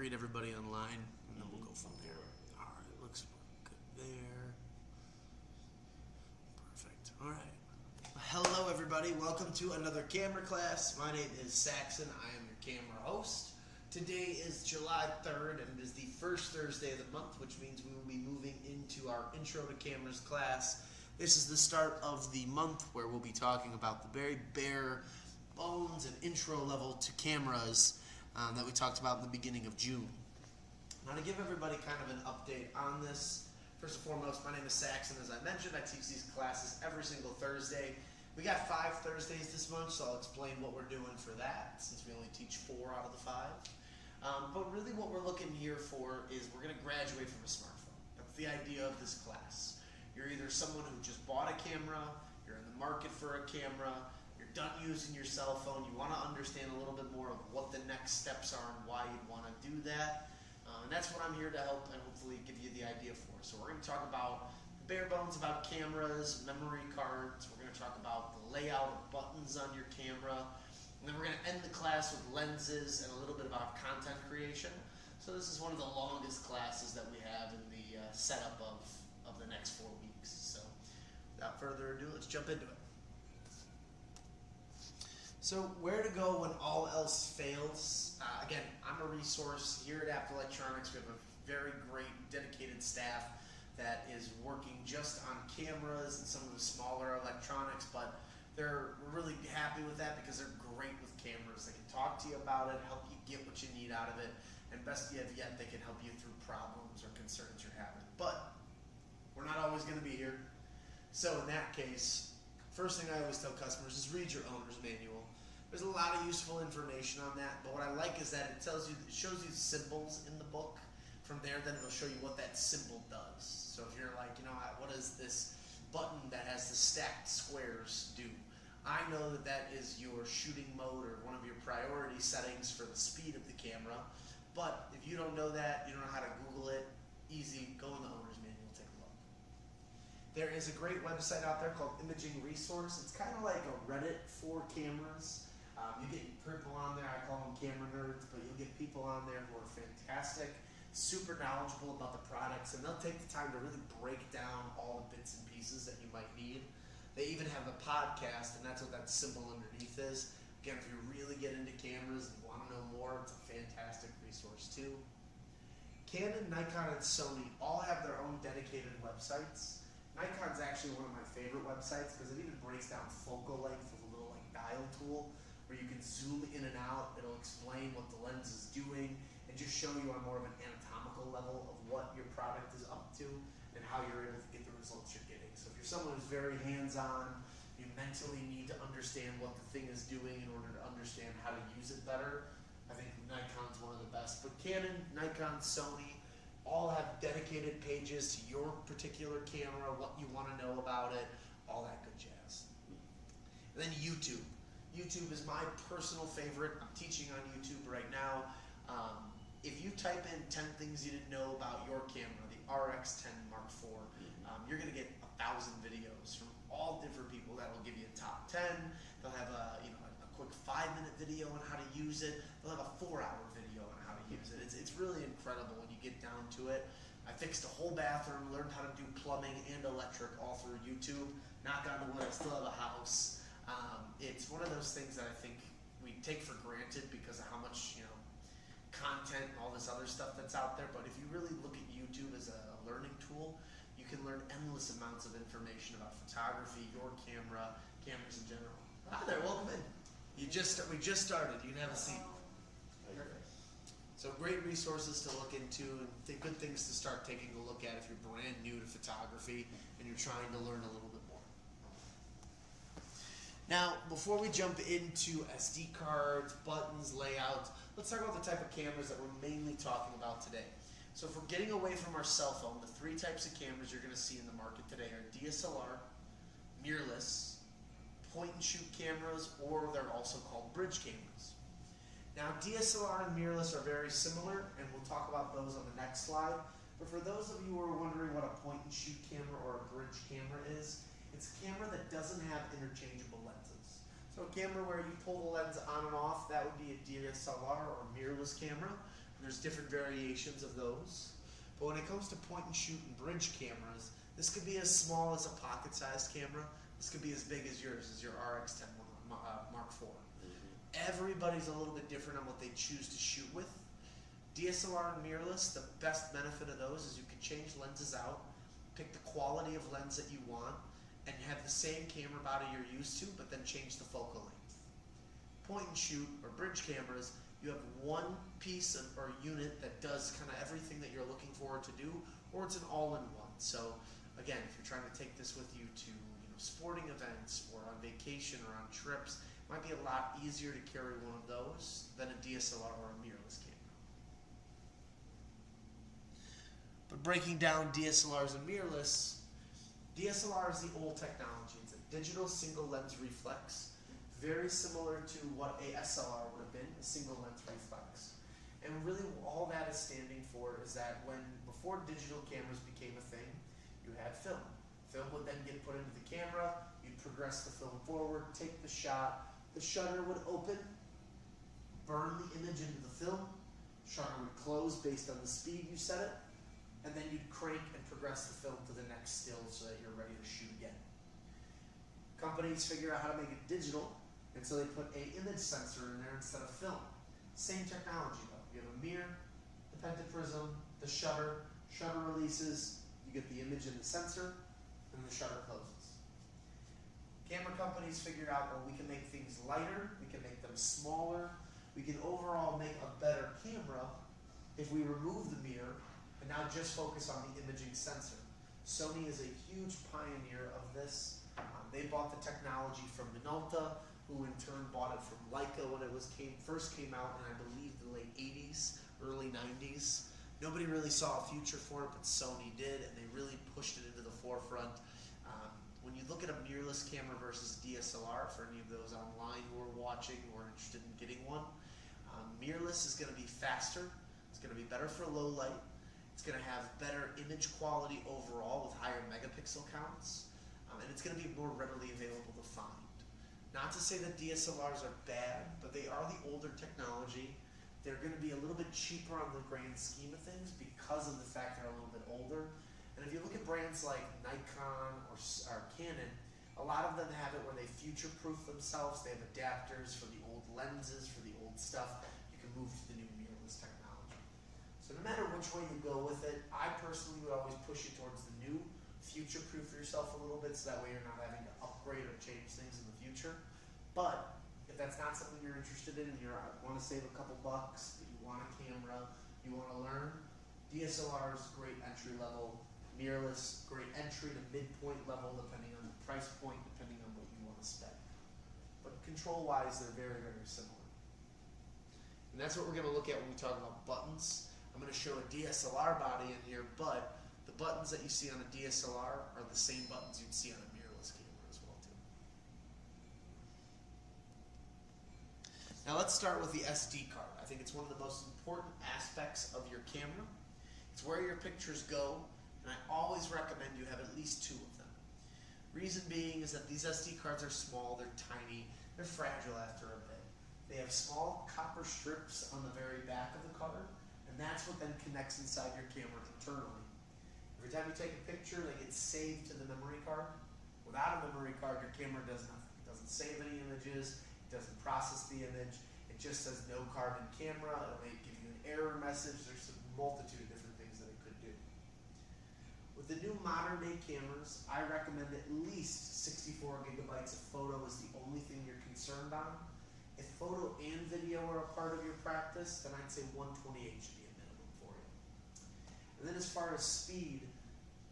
greet everybody online, and then we'll go from there. All right, looks good there. Perfect. All right. Hello, everybody. Welcome to another camera class. My name is Saxon. I am your camera host. Today is July 3rd, and it is the first Thursday of the month, which means we will be moving into our Intro to Cameras class. This is the start of the month where we'll be talking about the very bare bones and intro level to cameras that we talked about in the beginning of June. Now, to give everybody kind of an update on this, first and foremost, my name is Saxon. As I mentioned, I teach these classes every single Thursday. We got 5 Thursdays this month, so I'll explain what we're doing for that, since we only teach 4 out of the 5. But really what we're looking here for is we're going to graduate from a smartphone. That's the idea of this class. You're either someone who just bought a camera, you're in the market for a camera, you're done using your cell phone, you want to understand a little bit more of what the next steps are and why you'd want to do that. And that's what I'm here to help and hopefully give you the idea for. So we're going to talk about the bare bones about cameras, memory cards, we're going to talk about the layout of buttons on your camera, and then we're going to end the class with lenses and a little bit about content creation. So this is one of the longest classes that we have in the setup of the next 4 weeks. So without further ado, let's jump into it. So where to go when all else fails? Again, I'm a resource here at Apt Electronics. We have a very great dedicated staff that is working just on cameras and some of the smaller electronics, but we're really happy with that because they're great with cameras. They can talk to you about it, help you get what you need out of it, and best yet, they can help you through problems or concerns you're having. But we're not always going to be here. So in that case, first thing I always tell customers is read your owner's manual. There's a lot of useful information on that, but what I like is that it shows you symbols in the book. From there, then it'll show you what that symbol does. So if you're like, what does this button that has the stacked squares do? I know that is your shooting mode or one of your priority settings for the speed of the camera. But if you don't know that, you don't know how to Google it, easy, go in the owner's manual, take a look. There is a great website out there called Imaging Resource. It's kind of like a Reddit for cameras. You get people on there, I call them camera nerds, but you'll get people on there who are fantastic, super knowledgeable about the products, and they'll take the time to really break down all the bits and pieces that you might need. They even have a podcast, and that's what that symbol underneath is. Again, if you really get into cameras and want to know more, it's a fantastic resource too. Canon, Nikon, and Sony all have their own dedicated websites. Nikon's actually one of my favorite websites because it even breaks down focal length with a little dial tool where you can zoom in and out. It'll explain what the lens is doing and just show you on more of an anatomical level of what your product is up to and how you're able to get the results you're getting. So if you're someone who's very hands-on, you mentally need to understand what the thing is doing in order to understand how to use it better, I think Nikon's one of the best. But Canon, Nikon, Sony all have dedicated pages to your particular camera, what you want to know about it, all that good jazz. And then YouTube. YouTube is my personal favorite. I'm teaching on YouTube right now. If you type in 10 things you didn't know about your camera, the RX10 Mark IV, you're going to get 1,000 videos from all different people that will give you a top 10. They'll have a quick 5-minute video on how to use it. They'll have a 4-hour video on how to use it. It's really incredible when you get down to it. I fixed a whole bathroom, learned how to do plumbing and electric all through YouTube. Knock on wood, I still have a house. It's one of those things that I think we take for granted because of how much content and all this other stuff that's out there. But if you really look at YouTube as a learning tool, you can learn endless amounts of information about photography, your camera, cameras in general. Hi there, welcome in. We just started. You can have a seat. So great resources to look into and good things to start taking a look at if you're brand new to photography and you're trying to learn a little bit more. Now, before we jump into SD cards, buttons, layouts, let's talk about the type of cameras that we're mainly talking about today. So if we're getting away from our cell phone, the 3 types of cameras you're going to see in the market today are DSLR, mirrorless, point-and-shoot cameras, or they're also called bridge cameras. Now, DSLR and mirrorless are very similar, and we'll talk about those on the next slide. But for those of you who are wondering what a point-and-shoot camera or a bridge camera is, it's a camera that doesn't have interchangeable lenses. So a camera where you pull the lens on and off, that would be a DSLR or mirrorless camera. There's different variations of those. But when it comes to point and shoot and bridge cameras, this could be as small as a pocket-sized camera. This could be as big as yours, as your RX-10 Mark IV. Everybody's a little bit different on what they choose to shoot with. DSLR and mirrorless, the best benefit of those is you can change lenses out, pick the quality of lens that you want, and have the same camera body you're used to, but then change the focal length. Point and shoot or bridge cameras, you have one piece or unit that does kind of everything that you're looking forward to do, or it's an all-in-one. So again, if you're trying to take this with you to sporting events or on vacation or on trips, it might be a lot easier to carry one of those than a DSLR or a mirrorless camera. But breaking down DSLRs and mirrorless, DSLR is the old technology. It's a digital single lens reflex, very similar to what a SLR would have been, a single lens reflex. And really all that is standing for is that before digital cameras became a thing, you had film. Film would then get put into the camera, you'd progress the film forward, take the shot, the shutter would open, burn the image into the film, shutter would close based on the speed you set it, and then you'd crank and progress the film to the next still so that you're ready to shoot again. Companies figure out how to make it digital, and so they put an image sensor in there instead of film. Same technology though. You have a mirror, the pentaprism, the shutter releases, you get the image in the sensor, and the shutter closes. Camera companies figured out, well, we can make things lighter, we can make them smaller, we can overall make a better camera if we remove the mirror and now just focus on the imaging sensor. Sony is a huge pioneer of this. They bought the technology from Minolta, who in turn bought it from Leica when it first came out in, I believe, the late 80s, early 90s. Nobody really saw a future for it, but Sony did, and they really pushed it into the forefront. When you look at a mirrorless camera versus DSLR, for any of those online who are watching or interested in getting one, mirrorless is going to be faster, it's going to be better for low light, it's going to have better image quality overall with higher megapixel counts, and it's going to be more readily available to find. Not to say that DSLRs are bad, but they are the older technology. They're going to be a little bit cheaper on the grand scheme of things because of the fact they're a little bit older. And if you look at brands like Nikon or Canon, a lot of them have it where they future-proof themselves. They have adapters for the old lenses, for the old stuff. You can move to the new mirrorless technology. So no matter which way you go with it, I personally would always push you towards the new, future-proof yourself a little bit so that way you're not having to upgrade or change things in the future. But if that's not something you're interested in and you want to save a couple bucks, you want a camera, you want to learn, DSLR is great entry level, mirrorless, great entry to midpoint level depending on the price point, depending on what you want to spend. But control-wise, they're very, very similar. And that's what we're going to look at when we talk about buttons. I'm going to show a DSLR body in here, but the buttons that you see on a DSLR are the same buttons you'd see on a mirrorless camera as well too. Now let's start with the SD card. I think it's one of the most important aspects of your camera. It's where your pictures go, and I always recommend you have at least 2 of them. Reason being is that these SD cards are small, they're tiny, they're fragile after a bit. They have small copper strips on the very back of the card, and that's what then connects inside your camera internally. Every time you take a picture, they get saved to the memory card. Without a memory card, your camera does nothing. It doesn't save any images, it doesn't process the image, it just says no card in camera, it may give you an error message, there's a multitude of different things that it could do. With the new modern day cameras, I recommend at least 64 gigabytes of photo is the only thing you're concerned on. If photo and video are a part of your practice, then I'd say 128 should be a minimum for you. And then as far as speed,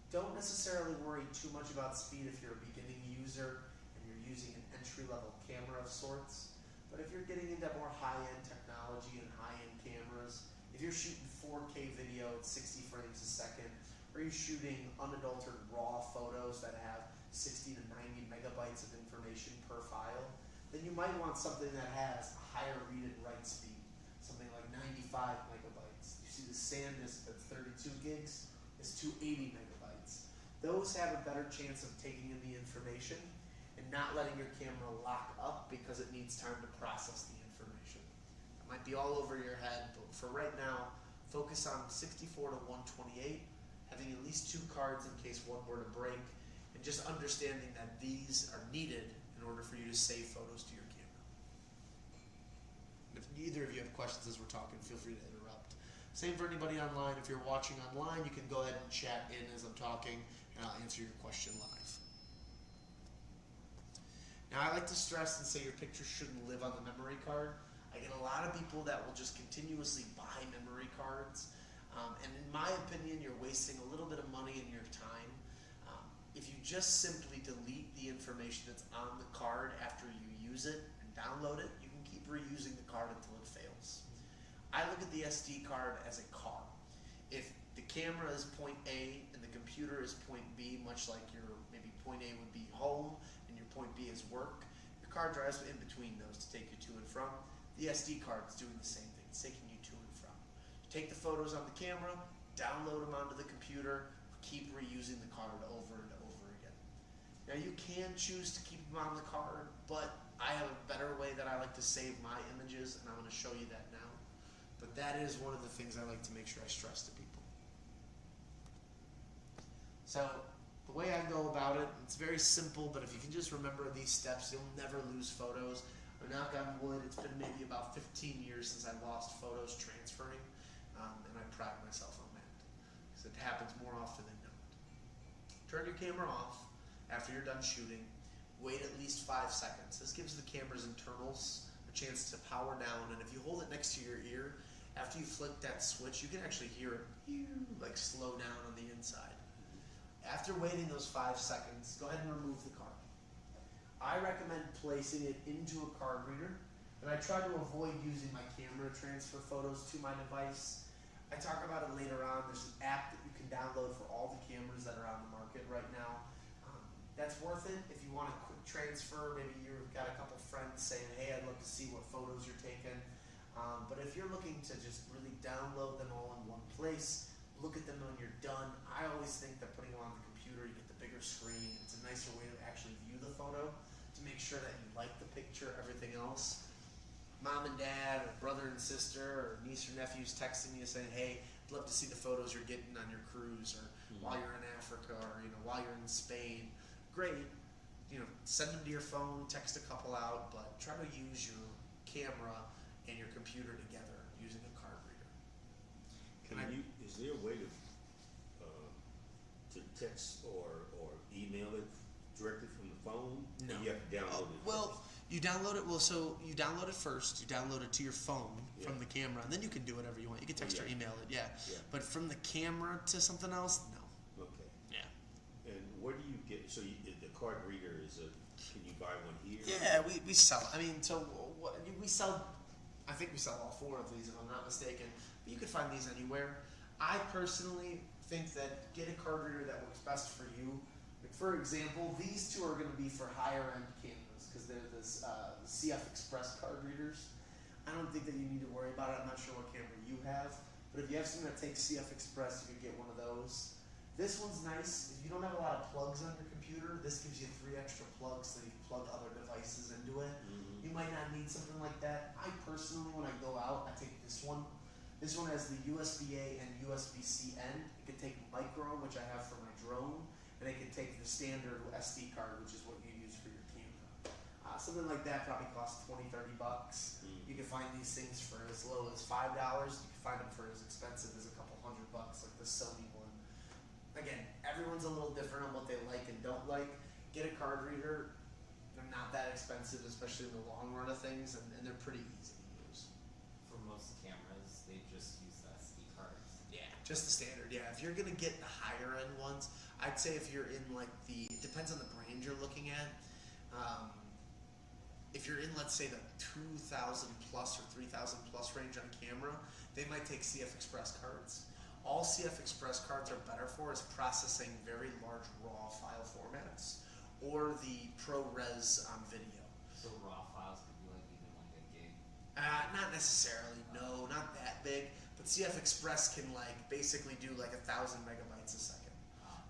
don't necessarily worry too much about speed if you're a beginning user and you're using an entry-level camera of sorts. But if you're getting into more high-end technology and high-end cameras, if you're shooting 4K video at 60 frames a second, or you're shooting unadulterated raw photos that have 60 to 90 megabytes of information per file, then you might want something that has a higher read and write speed, something like 95 megabytes. You see the SanDisk that's 32 gigs is 280 megabytes. Those have a better chance of taking in the information and not letting your camera lock up because it needs time to process the information. It might be all over your head, but for right now, focus on 64 to 128, having at least 2 cards in case one were to break, and just understanding that these are needed in order for you to save photos to your camera. If either of you have questions as we're talking, feel free to interrupt. Same for anybody online. If you're watching online, you can go ahead and chat in as I'm talking, and I'll answer your question live. Now, I like to stress and say your picture shouldn't live on the memory card. I get a lot of people that will just continuously buy memory cards, and in my opinion, you're wasting a little bit of money and your time. If you just simply delete the information that's on the card after you use it and download it, you can keep reusing the card until it fails. I look at the SD card as a car. If the camera is point A and the computer is point B, much like your maybe point A would be home and your point B is work, your car drives in between those to take you to and from. The SD card is doing the same thing. It's taking you to and from. You take the photos on the camera, download them onto the computer, keep reusing the card over and over again. Now you can choose to keep them on the card, but I have a better way that I like to save my images, and I'm going to show you that now. But that is one of the things I like to make sure I stress to people. So the way I go about it, it's very simple, but if you can just remember these steps, you'll never lose photos. Or knock on wood, it's been maybe about 15 years since I lost photos transferring, and I pride myself on that, because it happens more often than not. Turn your camera off after you're done shooting. Wait at least 5 seconds. This gives the camera's internals a chance to power down, and if you hold it next to your ear, after you flick that switch, you can actually hear it like slow down on the inside. After waiting those 5 seconds, go ahead and remove the card. I recommend placing it into a card reader, and I try to avoid using my camera to transfer photos to my device. I talk about it later on. There's an app that you can download for all the cameras that are on the market right now. That's worth it if you want a quick transfer. Maybe you've got a couple friends saying, hey, I'd love to see what photos you're taking. But if you're looking to just really download them all in one place, look at them when you're done, I always think that putting them on the computer, you get the bigger screen. It's a nicer way to actually view the photo, to make sure that you like the picture, everything else. Mom and dad, or brother and sister, or niece or nephews texting you saying, hey, I'd love to see the photos you're getting on your cruise, or while you're in Africa, or while you're in Spain. Great. Send them to your phone, text a couple out, but try to use your camera and your computer together using a card reader. Is there a way to text or email it directly from the phone? No. Or you have to download it. Well, you download it. Well, so you download it first. You download it to your phone from the camera, and then you can do whatever you want. You can text or email it. Yeah. But from the camera to something else, no. Okay. Yeah. And where do you get? So the card reader is a. Can you buy one here? Yeah, we sell. I mean, so we sell. I think we sell all 4 of these, if I'm not mistaken. But you can find these anywhere. I personally think that get a card reader that works best for you. Like for example, these 2 are going to be for higher end cameras because they're the CF Express card readers. I don't think that you need to worry about it. I'm not sure what camera you have, but if you have something that takes CF Express, you can get one of those. This one's nice. If you don't have a lot of plugs on your computer, this gives you 3 extra plugs so you can plug other devices into it. You might not need something like that. I personally, when I go out, I take this one. This one has the USB-A and USB-C end. It can take micro, which I have for my drone, and it can take the standard SD card, which is what you use for your camera. Something like that probably costs $20-30. You can find these things for as low as $5. You can find them for as expensive as a couple $100, like the Sony one. Again, everyone's a little different on what they like and don't like. Get a card reader. They're not that expensive, especially in the long run of things, and they're pretty easy to use. For most cameras, they just use the SD cards. Yeah, just the standard. Yeah, if you're gonna get the higher end ones, I'd say if you're in like it depends on the brand you're looking at. If you're in, let's say, the 2,000 plus or 3,000 plus range on camera, they might take CF Express cards. All CF Express cards are better for is processing very large raw file formats or the ProRes video. So raw files could be like even like a gig? Not necessarily, no, not that big. But CF Express can basically do 1,000 megabytes a second.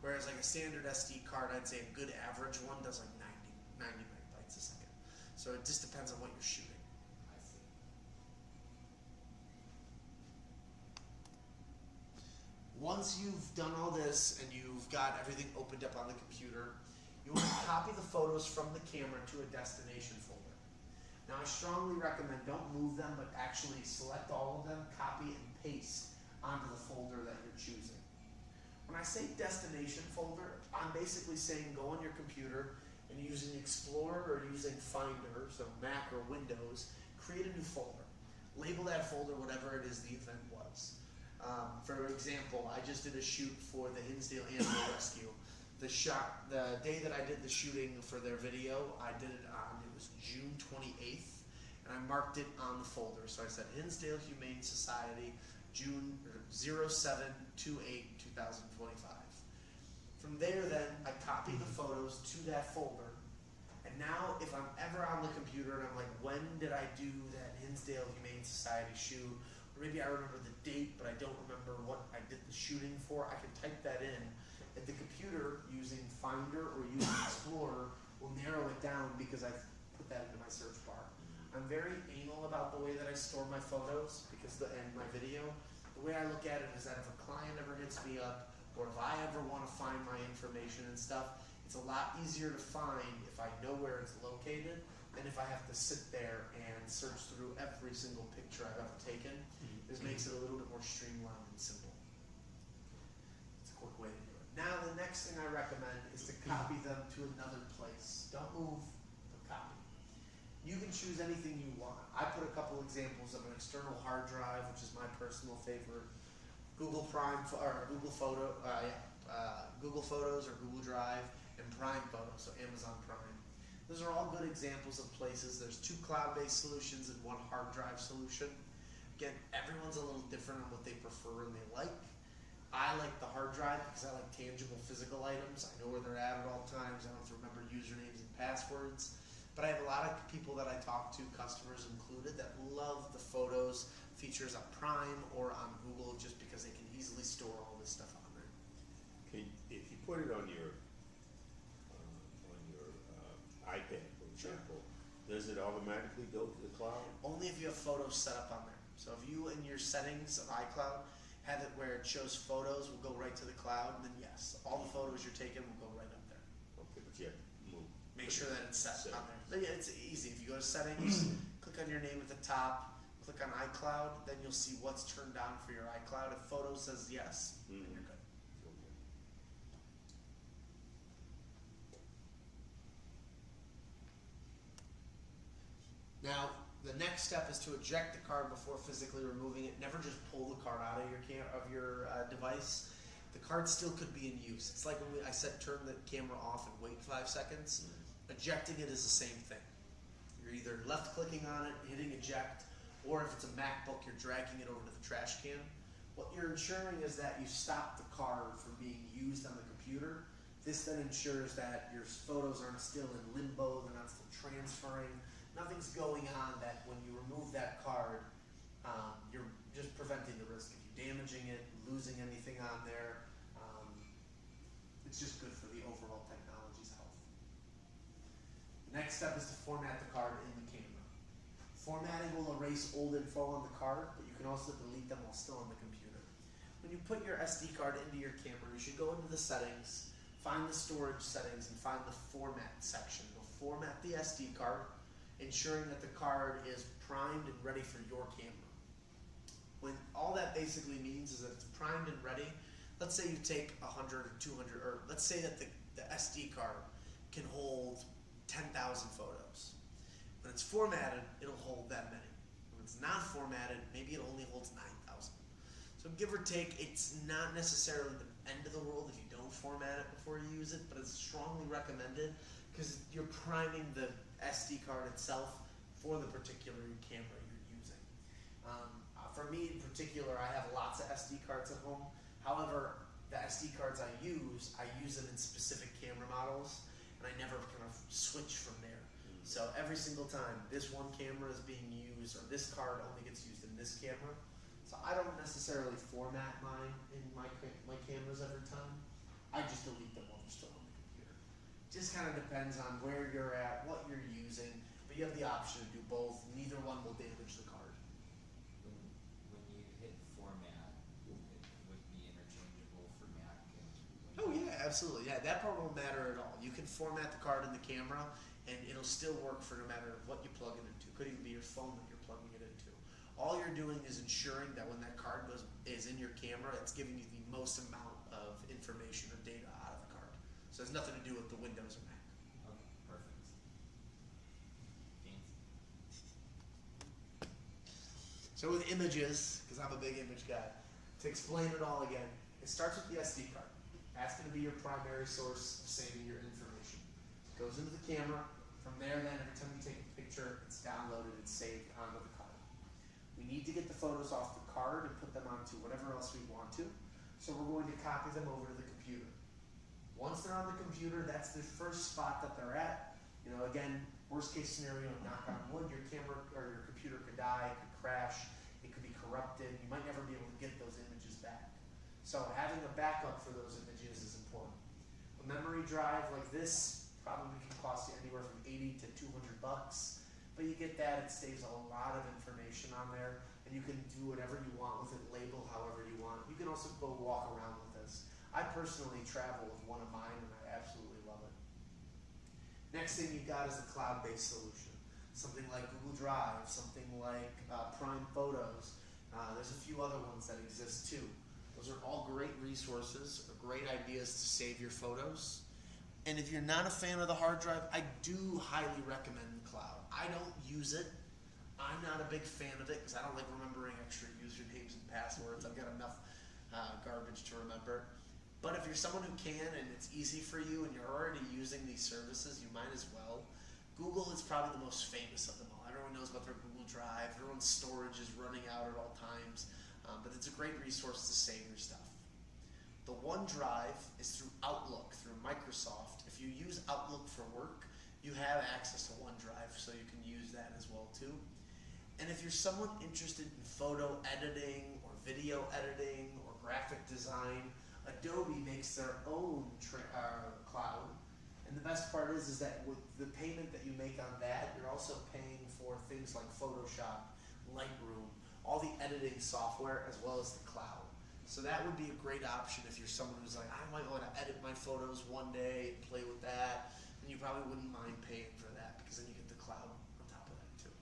Whereas a standard SD card, I'd say a good average one does 90 megabytes a second. So it just depends on what you're shooting. I see. Once you've done all this and you've got everything opened up on the computer, you want to copy the photos from the camera to a destination folder. Now I strongly recommend don't move them, but actually select all of them, copy and paste onto the folder that you're choosing. When I say destination folder, I'm basically saying go on your computer and using Explorer or using Finder, so Mac or Windows, create a new folder. Label that folder whatever it is the event was. For example, I just did a shoot for the Hinsdale Animal Rescue. The day that I did the shooting for their video, I did it on, it was June 28th, and I marked it on the folder. So I said Hinsdale Humane Society, June 07/28/2025. From there then, I copied the photos to that folder, and now if I'm ever on the computer and I'm like, when did I do that Hinsdale Humane Society shoot? Or maybe I remember the date, but I don't remember what I did the shooting for. I can type that in, and the computer, using Finder or using Explorer, will narrow it down because I've put that into my search bar. I'm very anal about the way that I store my photos and my video. The way I look at it is that if a client ever hits me up, or if I ever want to find my information and stuff, it's a lot easier to find if I know where it's located than if I have to sit there and search through every single picture I've ever taken. This makes it a little bit more streamlined and simple. It's a quick way to do it. Now the next thing I recommend is to copy them to another place. Don't move, but copy. You can choose anything you want. I put a couple examples of an external hard drive, which is my personal favorite, Google Prime or Google Google Photos or Google Drive, and Prime Photos, so Amazon Prime. Those are all good examples of places. There's 2 cloud-based solutions and 1 hard drive solution. Again, everyone's a little different on what they prefer and they like. I like the hard drive because I like tangible physical items. I know where they're at all times. I don't have to remember usernames and passwords. But I have a lot of people that I talk to, customers included, that love the photos, features on Prime or on Google just because they can easily store all this stuff on there. If you put it on your iPad, for example, does it automatically go to the cloud? Only if you have photos set up on there. So if you in your settings of iCloud have it where it shows photos will go right to the cloud, then yes, all the photos you're taking will go right up there. Okay, but you have to move. Make sure that it's set on there. But yeah, it's easy. If you go to settings, click on your name at the top, click on iCloud, then you'll see what's turned on for your iCloud. If photo says yes, then you're good. Okay. Now, the next step is to eject the card before physically removing it. Never just pull the card out of your device. The card still could be in use. It's like when I said turn the camera off and wait 5 seconds. Ejecting it is the same thing. You're either left clicking on it, hitting eject, or if it's a MacBook, you're dragging it over to the trash can. What you're ensuring is that you stop the card from being used on the computer. This then ensures that your photos aren't still in limbo, they're not still transferring. Nothing's going on that when you remove that card, you're just preventing the risk of you damaging it, losing anything on there. It's just good for the overall technology's health. The next step is to format the card in the camera. Formatting will erase old info on the card, but you can also delete them while still on the computer. When you put your SD card into your camera, you should go into the settings, find the storage settings, and find the format section. You'll format the SD card, ensuring that the card is primed and ready for your camera. When all that basically means is that it's primed and ready. Let's say you take 100 or 200, or let's say that the SD card can hold 10,000 photos. When it's formatted, it'll hold that many. When it's not formatted, maybe it only holds 9,000. So give or take, it's not necessarily the end of the world if you don't format it before you use it, but it's strongly recommended because you're priming the SD card itself for the particular camera you're using. For me in particular, I have lots of SD cards at home. However, the SD cards I use them in specific camera models, and I never kind of switch from there. So every single time this one camera is being used, or this card only gets used in this camera. So I don't necessarily format mine in my cameras every time. I just delete them while they're still on the computer. Just kind of depends on where you're at, what you're using, but you have the option to do both. Neither one will damage the card. When you hit format, it would be interchangeable absolutely. Yeah, that part won't matter at all. You can format the card in the camera, and it'll still work for no matter what you plug it into. It could even be your phone that you're plugging it into. All you're doing is ensuring that when that card is in your camera, it's giving you the most amount of information or data out of the card. So it has nothing to do with the Windows or Mac. Okay, perfect. Fancy. So with images, because I'm a big image guy, to explain it all again, it starts with the SD card. That's going to be your primary source of saving your information. It goes into the camera. From there, then, every time you take a picture, it's downloaded and saved onto the card. We need to get the photos off the card and put them onto whatever else we want to. So we're going to copy them over to the computer. Once they're on the computer, that's the first spot that they're at. You know, again, worst case scenario, knock on wood, your camera or your computer could die, it could crash, it could be corrupted. You might never be able to get those images back. So having a backup for those images is important. A memory drive like this probably can cost you anywhere from $80 to $200, but you get that, it saves a lot of information on there, and you can do whatever you want with it, label however you want. You can also go walk around with this. I personally travel with one of mine, and I absolutely love it. Next thing you've got is a cloud-based solution. Something like Google Drive, something like Prime Photos. There's a few other ones that exist too. Those are all great resources, or great ideas to save your photos. And if you're not a fan of the hard drive, I do highly recommend the cloud. I don't use it. I'm not a big fan of it because I don't like remembering extra usernames and passwords. I've got enough garbage to remember. But if you're someone who can and it's easy for you and you're already using these services, you might as well. Google is probably the most famous of them all. Everyone knows about their Google Drive. Everyone's storage is running out at all times. But it's a great resource to save your stuff. The OneDrive is through Outlook, through Microsoft. If you use Outlook for work, you have access to OneDrive, so you can use that as well too. And if you're someone interested in photo editing or video editing or graphic design, Adobe makes their own cloud. And the best part is that with the payment that you make on that, you're also paying for things like Photoshop, Lightroom, all the editing software, as well as the cloud. So that would be a great option if you're someone who's like, I might want to edit my photos one day and play with that. And you probably wouldn't mind paying for that because then you get the cloud on top of that too.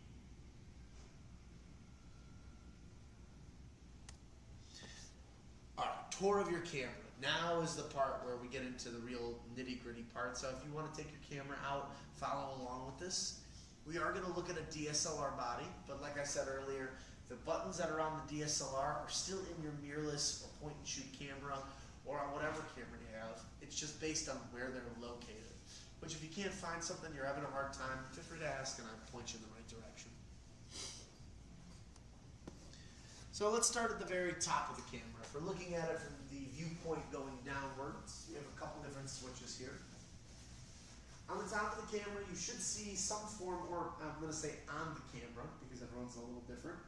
All right, tour of your camera. Now is the part where we get into the real nitty-gritty part. So if you want to take your camera out, follow along with this. We are going to look at a DSLR body, but like I said earlier, the buttons that are on the DSLR are still in your mirrorless or point-and-shoot camera or on whatever camera you have. It's just based on where they're located. Which if you can't find something, you're having a hard time, feel free to ask and I'll point you in the right direction. So let's start at the very top of the camera. If we're looking at it from the viewpoint going downwards, we have a couple different switches here. On the top of the camera, you should see some form, or I'm going to say on the camera, because everyone's a little different.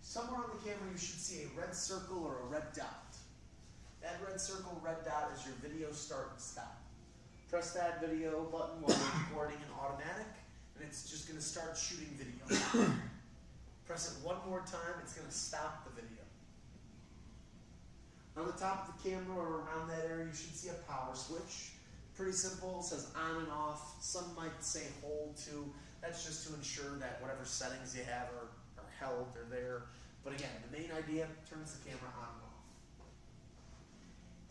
Somewhere on the camera, you should see a red circle or a red dot. That red circle, red dot is your video start and stop. Press that video button while you're recording in automatic, and it's just going to start shooting video. Press it one more time, it's going to stop the video. On the top of the camera or around that area, you should see a power switch. Pretty simple, it says on and off. Some might say hold to. That's just to ensure that whatever settings you have are held, they're there. But again, the main idea, turns the camera on and off.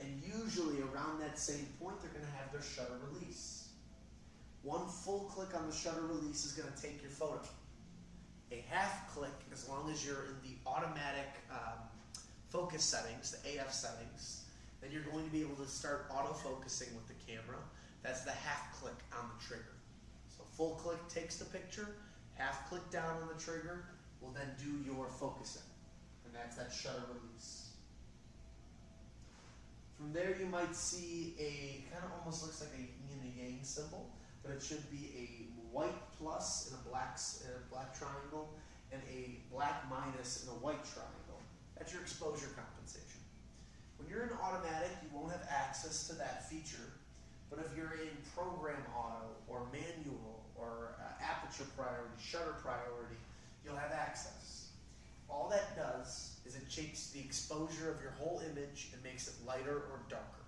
And usually around that same point, they're going to have their shutter release. One full click on the shutter release is going to take your photo. A half click, as long as you're in the automatic focus settings, the AF settings, then you're going to be able to start auto-focusing with the camera. That's the half click on the trigger. So full click takes the picture, half click down on the trigger will then do your focusing. And that's that shutter release. From there you might see a, kind of almost looks like a yin and yang symbol, but it should be a white plus in a black triangle and a black minus in a white triangle. That's your exposure compensation. When you're in automatic, you won't have access to that feature, but if you're in program auto or manual or aperture priority, shutter priority, you'll have access. All that does is it changes the exposure of your whole image and makes it lighter or darker.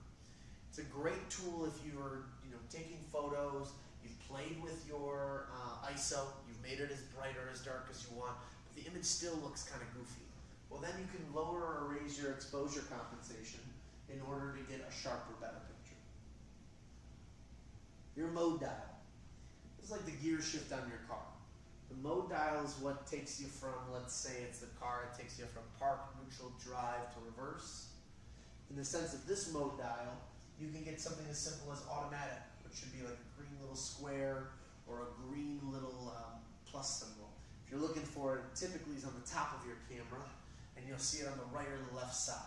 It's a great tool if you're, taking photos, you've played with your ISO, you've made it as bright or as dark as you want, but the image still looks kind of goofy. Well, then you can lower or raise your exposure compensation in order to get a sharper, better picture. Your mode dial. This is like the gear shift on your car. The mode dial is what takes you from, let's say it's the car, it takes you from park, neutral, drive to reverse. In the sense of this mode dial, you can get something as simple as automatic, which should be like a green little square or a green little plus symbol. If you're looking for it, typically it's on the top of your camera, and you'll see it on the right or the left side.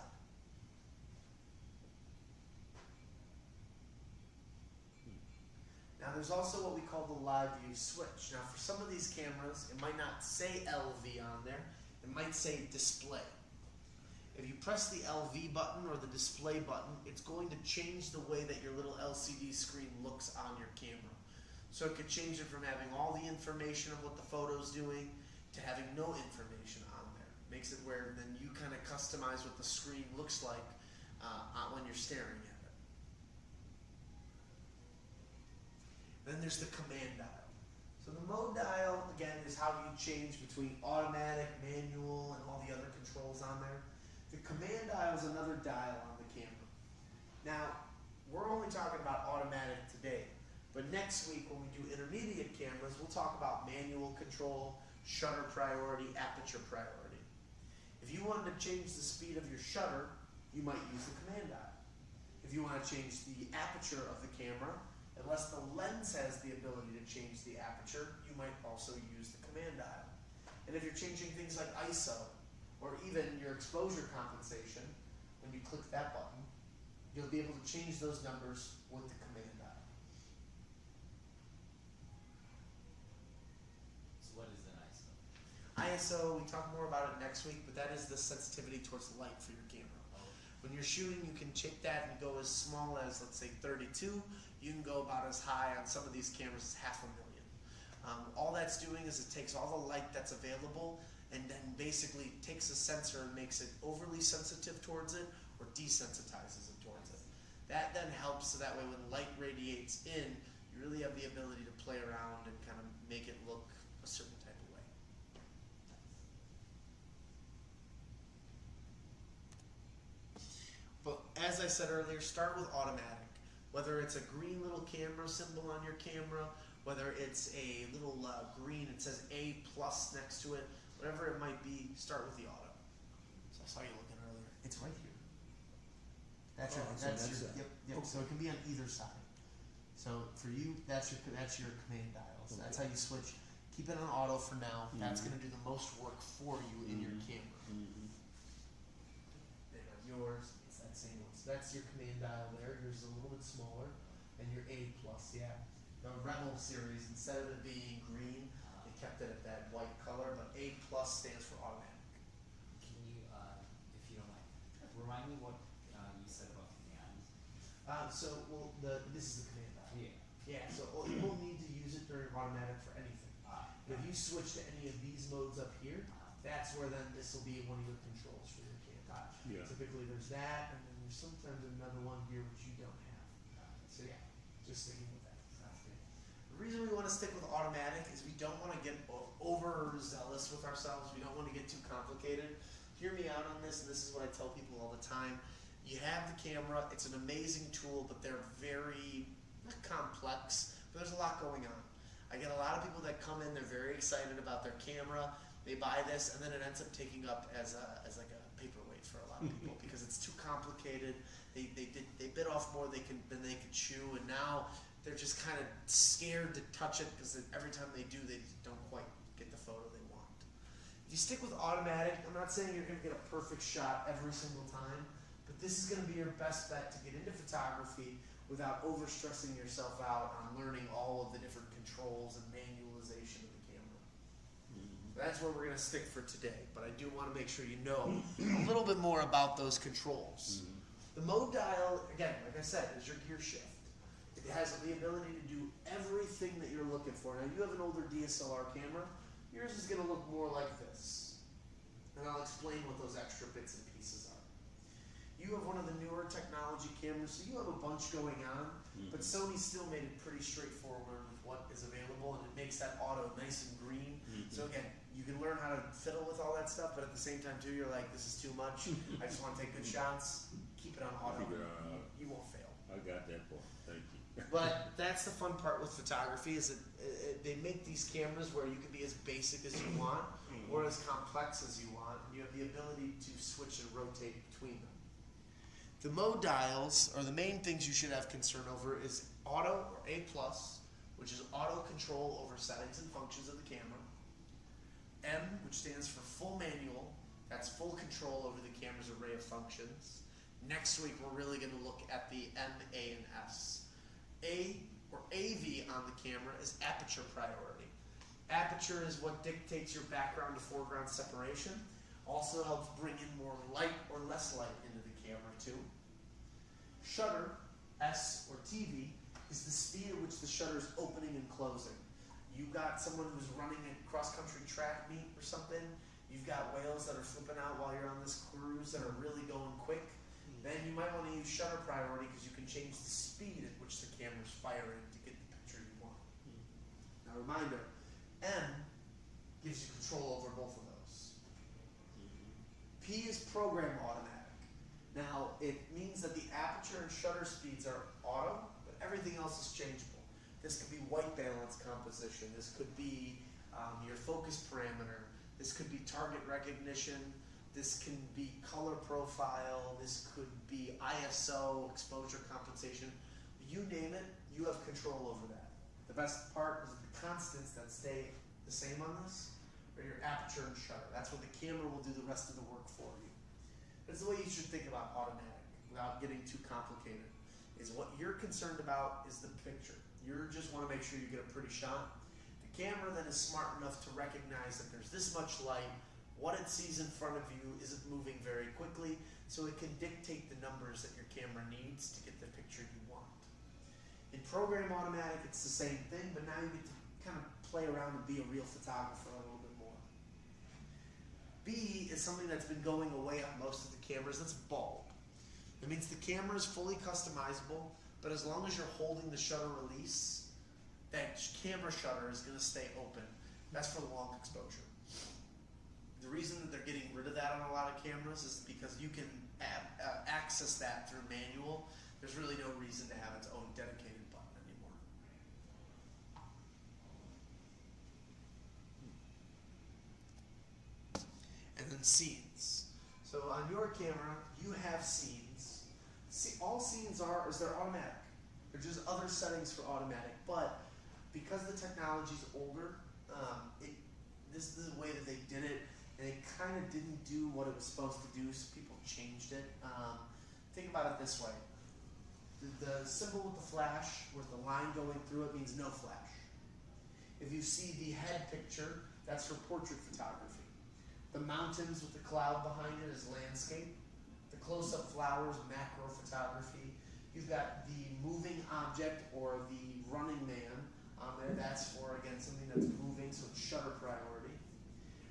Now there's also what we call the live view switch. Now for some of these cameras, it might not say LV on there, it might say display. If you press the LV button or the display button, it's going to change the way that your little LCD screen looks on your camera. So it could change it from having all the information of what the photo's doing to having no information on there. Makes it where then you kind of customize what the screen looks like when you're staring at it. Then there's the command dial. So the mode dial, again, is how you change between automatic, manual, and all the other controls on there. The command dial is another dial on the camera. Now, we're only talking about automatic today, but next week when we do intermediate cameras, we'll talk about manual control, shutter priority, aperture priority. If you wanted to change the speed of your shutter, you might use the command dial. If you want to change the aperture of the camera, unless the lens has the ability to change the aperture, you might also use the command dial. And if you're changing things like ISO, or even your exposure compensation, when you click that button, you'll be able to change those numbers with the command dial. So what is an ISO? ISO, we talk more about it next week, but that is the sensitivity towards light for your camera. When you're shooting, you can take that and go as small as, let's say, 32. You can go about as high on some of these cameras as 500,000. All that's doing is it takes all the light that's available and then basically takes a sensor and makes it overly sensitive towards it or desensitizes it towards it. That then helps so that way when light radiates in, you really have the ability to play around and kind of make it look a certain type of way. But as I said earlier, start with automatic. Whether it's a green little camera symbol on your camera, whether it's a little green, it says A+ next to it, whatever it might be, start with the auto. So I saw you looking earlier. It's right here. Yep. So it can be on either side. So for you, that's your command dial. So that's how you switch. Keep it on auto for now. That's going to do the most work for you in your camera. And on yours, it's that same one. So that's your command dial there. Yours is a little bit smaller, and your A+. Yeah. The Rebel series, instead of it being green, they kept it at that white color, but A+ stands for automatic. Can you, if you don't mind, remind me what you said about command? This is the command dial. Yeah. Yeah, so you won't need to use it during automatic for anything. But if you switch to any of these modes up here, that's where then this will be one of your controls for your camera. Yeah. Typically there's that, and then there's sometimes another one here which you don't have. So yeah, just sticking with that. The reason we want to stick with automatic is we don't want to get overzealous with ourselves. We don't want to get too complicated. Hear me out on this, and this is what I tell people all the time. You have the camera, it's an amazing tool, but they're very, not complex, but there's a lot going on. I get a lot of people that come in, they're very excited about their camera, they buy this, and then it ends up taking up as like a paperweight for a lot of people because it's too complicated. They bit off more than they could chew, and now they're just kind of scared to touch it because every time they do, they don't quite get the photo they want. If you stick with automatic, I'm not saying you're going to get a perfect shot every single time, but this is going to be your best bet to get into photography without overstressing yourself out on learning all of the different controls and manualization of the camera. That's where we're going to stick for today, but I do want to make sure you know a little bit more about those controls. The mode dial, again, like I said, is your gear shift. It has the ability to do everything that you're looking for. Now, you have an older DSLR camera. Yours is going to look more like this. And I'll explain what those extra bits and pieces are. You have one of the newer technology cameras, so you have a bunch going on, but Sony still made it pretty straightforward with what is available, and it makes that auto nice and green. So again, you can learn how to fiddle with all that stuff, but at the same time too, you're like, this is too much. I just want to take good shots. Keep it on auto. Keep it on auto. You won't fail. I got that point, thank you. But that's the fun part with photography is that they make these cameras where you can be as basic as you want or as complex as you want. And you have the ability to switch and rotate between them. The mode dials are the main things you should have concern over is auto or A+, which is auto control over settings and functions of the camera. M, which stands for full manual. That's full control over the camera's array of functions. Next week, we're really going to look at the M, A, and S. A, or AV on the camera, is aperture priority. Aperture is what dictates your background to foreground separation. Also helps bring in more light or less light into the camera too. Shutter, S or TV, is the speed at which the shutter is opening and closing. You got someone who's running a cross-country track meet or something. You've got whales that are flipping out while you're on this cruise that are really going quick. Then you might want to use shutter priority because you can change the speed at which the camera's firing to get the picture you want. Now reminder, M gives you control over both of those. P is program automatic. Now it means that the aperture and shutter speeds are auto, but everything else is changeable. This could be white balance composition. This could be your focus parameter. This could be target recognition. This can be color profile. This could be ISO, exposure compensation. You name it, you have control over that. The best part is the constants that stay the same on this are your aperture and shutter. That's what the camera will do the rest of the work for you. That's the way you should think about automatic without getting too complicated. Is what you're concerned about is the picture. You just want to make sure you get a pretty shot. The camera then is smart enough to recognize that there's this much light. What it sees in front of you isn't moving very quickly, so it can dictate the numbers that your camera needs to get the picture you want. In program automatic, it's the same thing, but now you get to kind of play around and be a real photographer a little bit more. B is something that's been going away on most of the cameras. That's bulb. It means the camera is fully customizable, but as long as you're holding the shutter release, that camera shutter is going to stay open. That's for the long exposure. The reason that they're getting rid of that on a lot of cameras is because you can access that through manual. There's really no reason to have its own dedicated button anymore. And then scenes. So on your camera, you have scenes. See, all scenes are is they're automatic. They're just other settings for automatic. But because the technology's older, this is the way that they did it. And it kind of didn't do what it was supposed to do, so people changed it. Think about it this way. The symbol with the flash, with the line going through it, means no flash. If you see the head picture, that's for portrait photography. The mountains with the cloud behind it is landscape. The close-up flowers, macro photography. You've got the moving object or the running man on there. That's for, again, something that's moving, so it's shutter priority.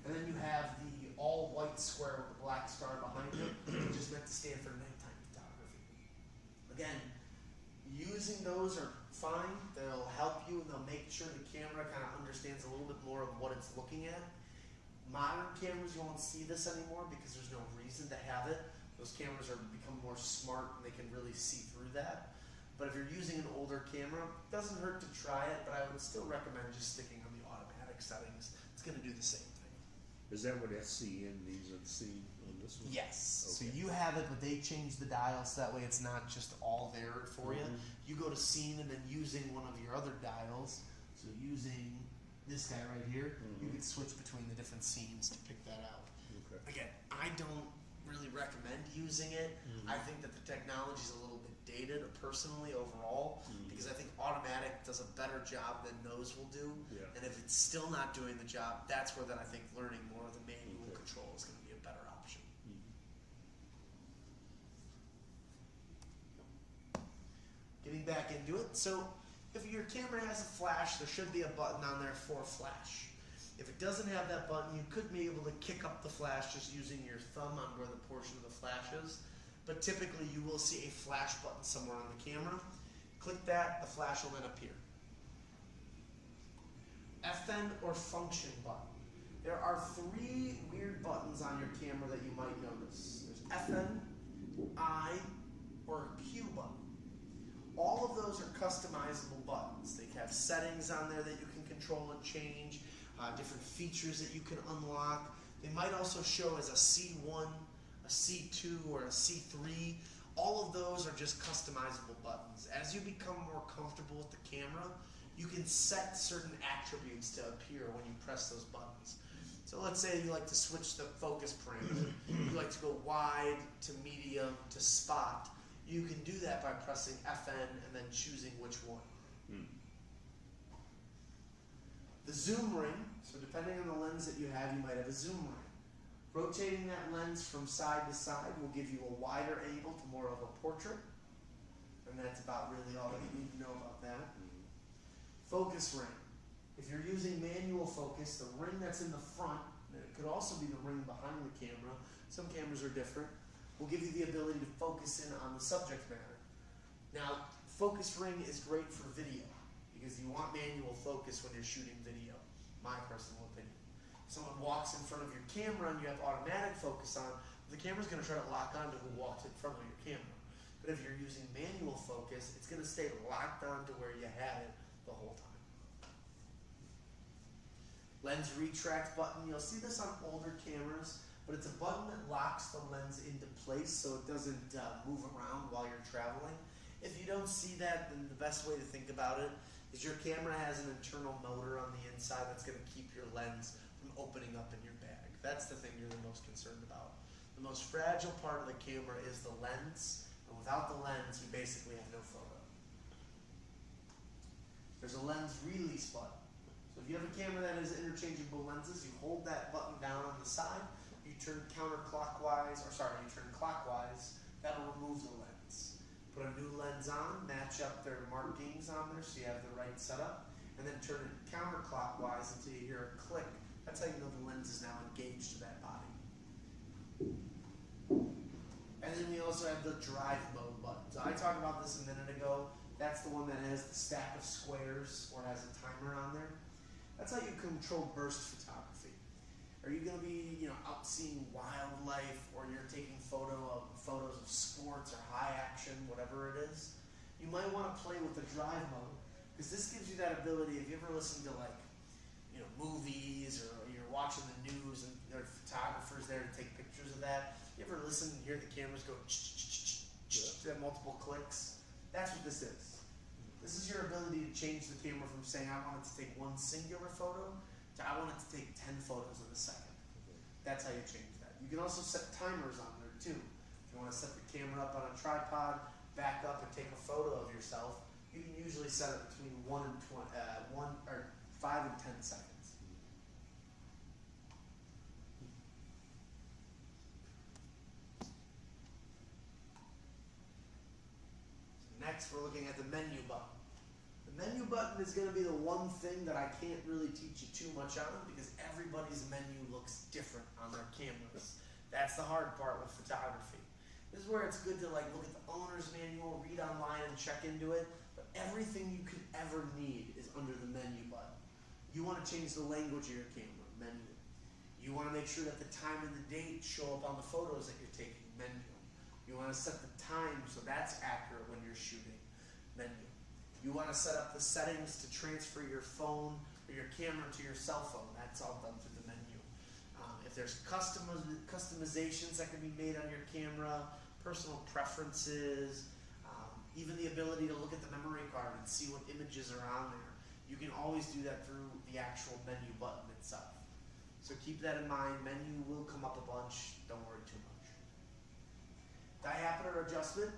And then you have the all-white square with the black star behind it, which is meant to stand for nighttime photography. Again, using those are fine. They'll help you and they'll make sure the camera kind of understands a little bit more of what it's looking at. Modern cameras, you won't see this anymore because there's no reason to have it. Those cameras are become more smart and they can really see through that. But if you're using an older camera, it doesn't hurt to try it, but I would still recommend just sticking on the automatic settings. It's going to do the same thing. Is that what SCN means on this one? Yes. Okay. So you have it, but they changed the dial so that way it's not just all there for you. You go to scene and then using one of your other dials, so using this guy right here, you can switch between the different scenes to pick that out. Okay. Again, I don't really recommend using it. I think that the technology is a little bit dated personally overall because I think automatic does a better job than those will do. Yeah. And if it's still not doing the job, that's where then I think learning more of the manual control is going to be a better option. Getting back into it, so if your camera has a flash, there should be a button on there for flash. If it doesn't have that button, you could be able to kick up the flash just using your thumb on where the portion of the flash is. but typically you will see a flash button somewhere on the camera. Click that, the flash will then appear. FN or function button. There are 3 weird buttons on your camera that you might notice. There's FN, I, or Q button. All of those are customizable buttons. They have settings on there that you can control and change, different features that you can unlock. They might also show as a C1, a C2, or a C3. All of those are just customizable buttons. As you become more comfortable with the camera, you can set certain attributes to appear when you press those buttons. So let's say you like to switch the focus parameter. You like to go wide to medium to spot. You can do that by pressing FN and then choosing which one. The zoom ring, so depending on the lens that you have, you might have a zoom ring. Rotating that lens from side to side will give you a wider angle to more of a portrait. And that's about really all that you need to know about that. Focus ring. If you're using manual focus, the ring that's in the front, and it could also be the ring behind the camera, some cameras are different, will give you the ability to focus in on the subject matter. Now, focus ring is great for video, because you want manual focus when you're shooting video, my personal opinion. If someone walks in front of your camera and you have automatic focus on, the camera's going to try to lock on to who walks in front of your camera. But if you're using manual focus, it's going to stay locked on to where you had it the whole time. Lens retract button, you'll see this on older cameras, but it's a button that locks the lens into place so it doesn't move around while you're traveling. If you don't see that, then the best way to think about it is your camera has an internal motor on the inside that's going to keep your lens from opening up in your bag. That's the thing you're the most concerned about. The most fragile part of the camera is the lens, and without the lens, you basically have no photo. There's a lens release button. So if you have a camera that has interchangeable lenses, you hold that button down on the side, you turn clockwise, that'll remove the lens. Put a new lens on, match up their markings on there so you have the right setup, and then turn it counterclockwise until you hear a click. That's how you know the lens is now engaged to that body. And then we also have the drive mode button. So I talked about this a minute ago. That's the one that has the stack of squares or has a timer on there. That's how you control burst photography. Are you going to be, out seeing wildlife, or you're taking photos of sports or high action, whatever it is? You might want to play with the drive mode, because this gives you that ability. If you ever listen to movies, or you're watching the news and there are photographers there to take pictures of that, you ever listen and hear the cameras go to multiple clicks? That's what this is. This is your ability to change the camera from saying I want it to take one singular photo to I want it to take 10 photos in a second. That's how you change that. You can also set timers on there too. If you want to set the camera up on a tripod, back up and take a photo of yourself, you can usually set it between 5 and 10 seconds. Next, we're looking at the menu button. The menu button is going to be the one thing that I can't really teach you too much on, because everybody's menu looks different on their cameras. That's the hard part with photography. This is where it's good to look at the owner's manual, read online and check into it, but everything you could ever need is under the menu button. You want to change the language of your camera, menu. You want to make sure that the time and the date show up on the photos that you're taking, menu. You want to set the time so that's accurate when you're shooting, menu. You want to set up the settings to transfer your phone or your camera to your cell phone. That's all done through the menu. If there's customizations that can be made on your camera, personal preferences, even the ability to look at the memory card and see what images are on there, you can always do that through the actual menu button itself. So keep that in mind. Menu will come up a bunch. Don't worry too much. Diameter adjustment.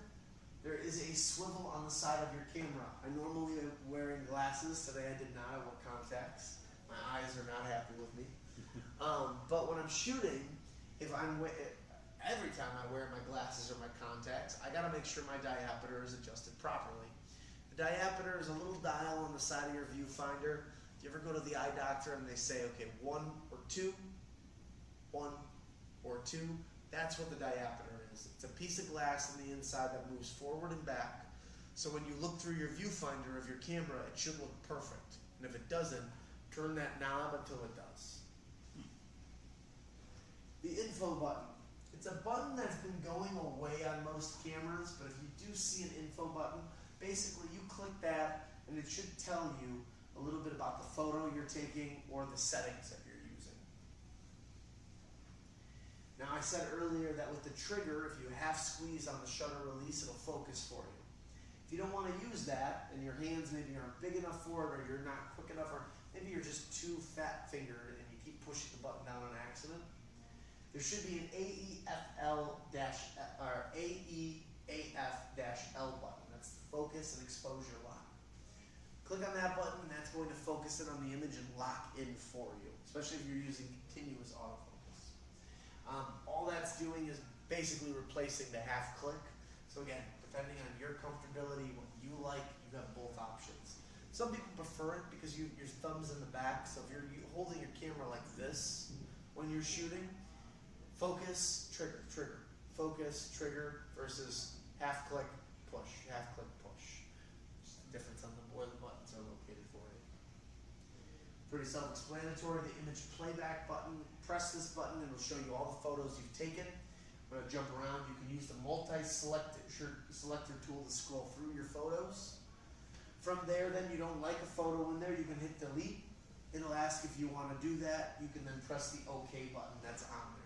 There is a swivel on the side of your camera. I normally am wearing glasses. Today I did not. I wore contacts. My eyes are not happy with me. But when I'm shooting, every time I wear my glasses or my contacts, I got to make sure my diameter is adjusted properly. The diameter is a little dial on the side of your viewfinder. Do you ever go to the eye doctor and they say, okay, 1 or 2? 1 or 2? That's what the diameter is. is. It's a piece of glass on the inside that moves forward and back. So when you look through your viewfinder of your camera, it should look perfect. And if it doesn't, turn that knob until it does. The info button. It's a button that's been going away on most cameras, but if you do see an info button, basically you click that and it should tell you a little bit about the photo you're taking or the settings that you're using. Now I said earlier that with the trigger, if you half squeeze on the shutter release, it'll focus for you. If you don't want to use that, and your hands maybe aren't big enough for it, or you're not quick enough, or maybe you're just too fat-fingered and you keep pushing the button down on accident, there should be an AEF-L button. That's the focus and exposure lock. Click on that button, and that's going to focus it on the image and lock in for you, especially if you're using continuous autofocus. All that's doing is basically replacing the half click. So again, depending on your comfortability, what you like, you have both options. Some people prefer it because your thumb's in the back, so if you're holding your camera like this when you're shooting, focus, trigger, trigger, focus, trigger versus half click, push, half click, push. Just the difference on where the buttons are located for you. Pretty self-explanatory. The image playback button, press this button and it'll show you all the photos you've taken. I'm going to jump around. You can use the multi-selector tool to scroll through your photos. From there, then you don't like a photo in there, you can hit delete. It'll ask if you want to do that. You can then press the OK button that's on there.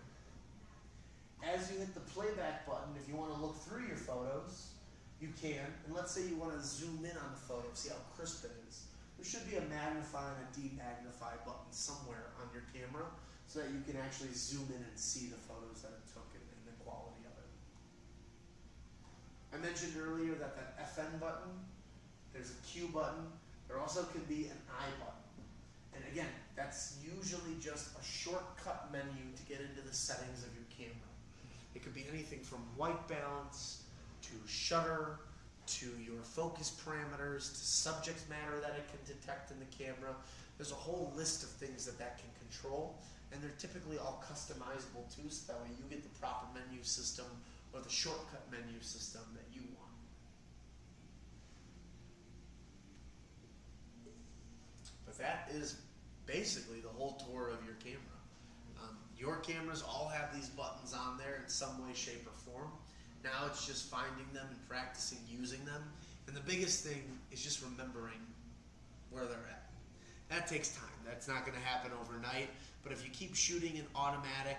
As you hit the playback button, if you want to look through your photos, you can. And let's say you want to zoom in on the photo, see how crisp it is. There should be a magnify and a demagnify button somewhere on your camera so that you can actually zoom in and see the photos that it took and the quality of it. I mentioned earlier that FN button, there's a Q button, there also could be an I button. And again, that's usually just a shortcut menu to get into the settings of your camera. It could be anything from white balance to shutter to your focus parameters to subject matter that it can detect in the camera. There's a whole list of things that can control, and they're typically all customizable too, so that way you get the proper menu system or the shortcut menu system that you want. But that is basically the whole tour of your camera. Your cameras all have these buttons on there in some way, shape, or form. Now it's just finding them and practicing using them. And the biggest thing is just remembering where they're at. That takes time. That's not going to happen overnight. But if you keep shooting in automatic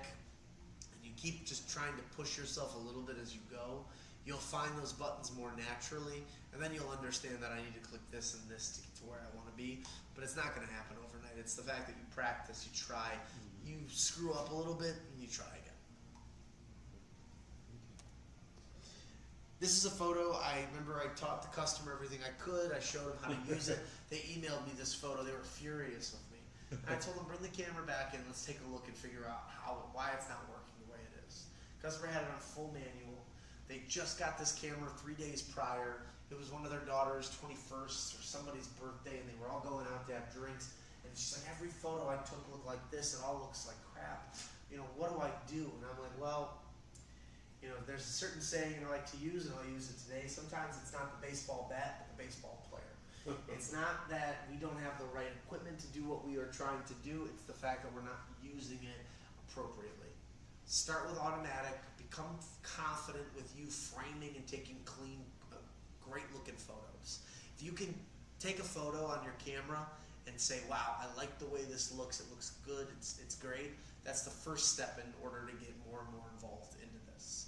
and you keep just trying to push yourself a little bit as you go, you'll find those buttons more naturally. And then you'll understand that I need to click this and this to get to where I want to be. But it's not going to happen overnight. It's the fact that you practice, you try, you screw up a little bit, and you try again. This is a photo. I remember I taught the customer everything I could. I showed them how to use it. They emailed me this photo. They were furious with me. And I told them, bring the camera back in. Let's take a look and figure out why it's not working the way it is. Customer had it on full manual. They just got this camera 3 days prior. It was one of their daughter's 21st or somebody's birthday, and they were all going out to have drinks. And she's like, every photo I took looked like this. It all looks like crap. You know, what do I do? And I'm like, well, you know, there's a certain saying I like to use, and I'll use it today. Sometimes it's not the baseball bat, but the baseball player. It's not that we don't have the right equipment to do what we are trying to do. It's the fact that we're not using it appropriately. Start with automatic. Become confident with you framing and taking clean, great-looking photos. If you can take a photo on your camera and say, wow, I like the way this looks. It looks good. It's great. That's the first step in order to get more and more involved into this.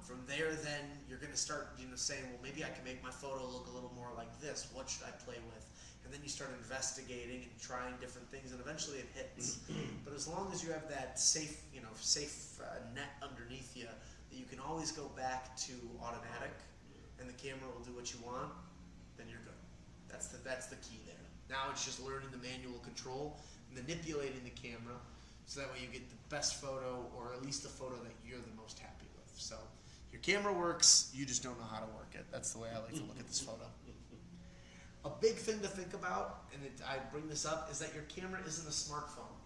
From there, then, you're going to start saying, well, maybe I can make my photo look a little more like this. What should I play with? And then you start investigating and trying different things, and eventually it hits. But as long as you have that safe net underneath you, that you can always go back to automatic, and the camera will do what you want, then you're good. That's the key there. Now it's just learning the manual control, manipulating the camera, so that way you get the best photo, or at least the photo that you're the most happy with. So your camera works, you just don't know how to work it. That's the way I like to look at this photo. A big thing to think about, and I bring this up, is that your camera isn't a smartphone.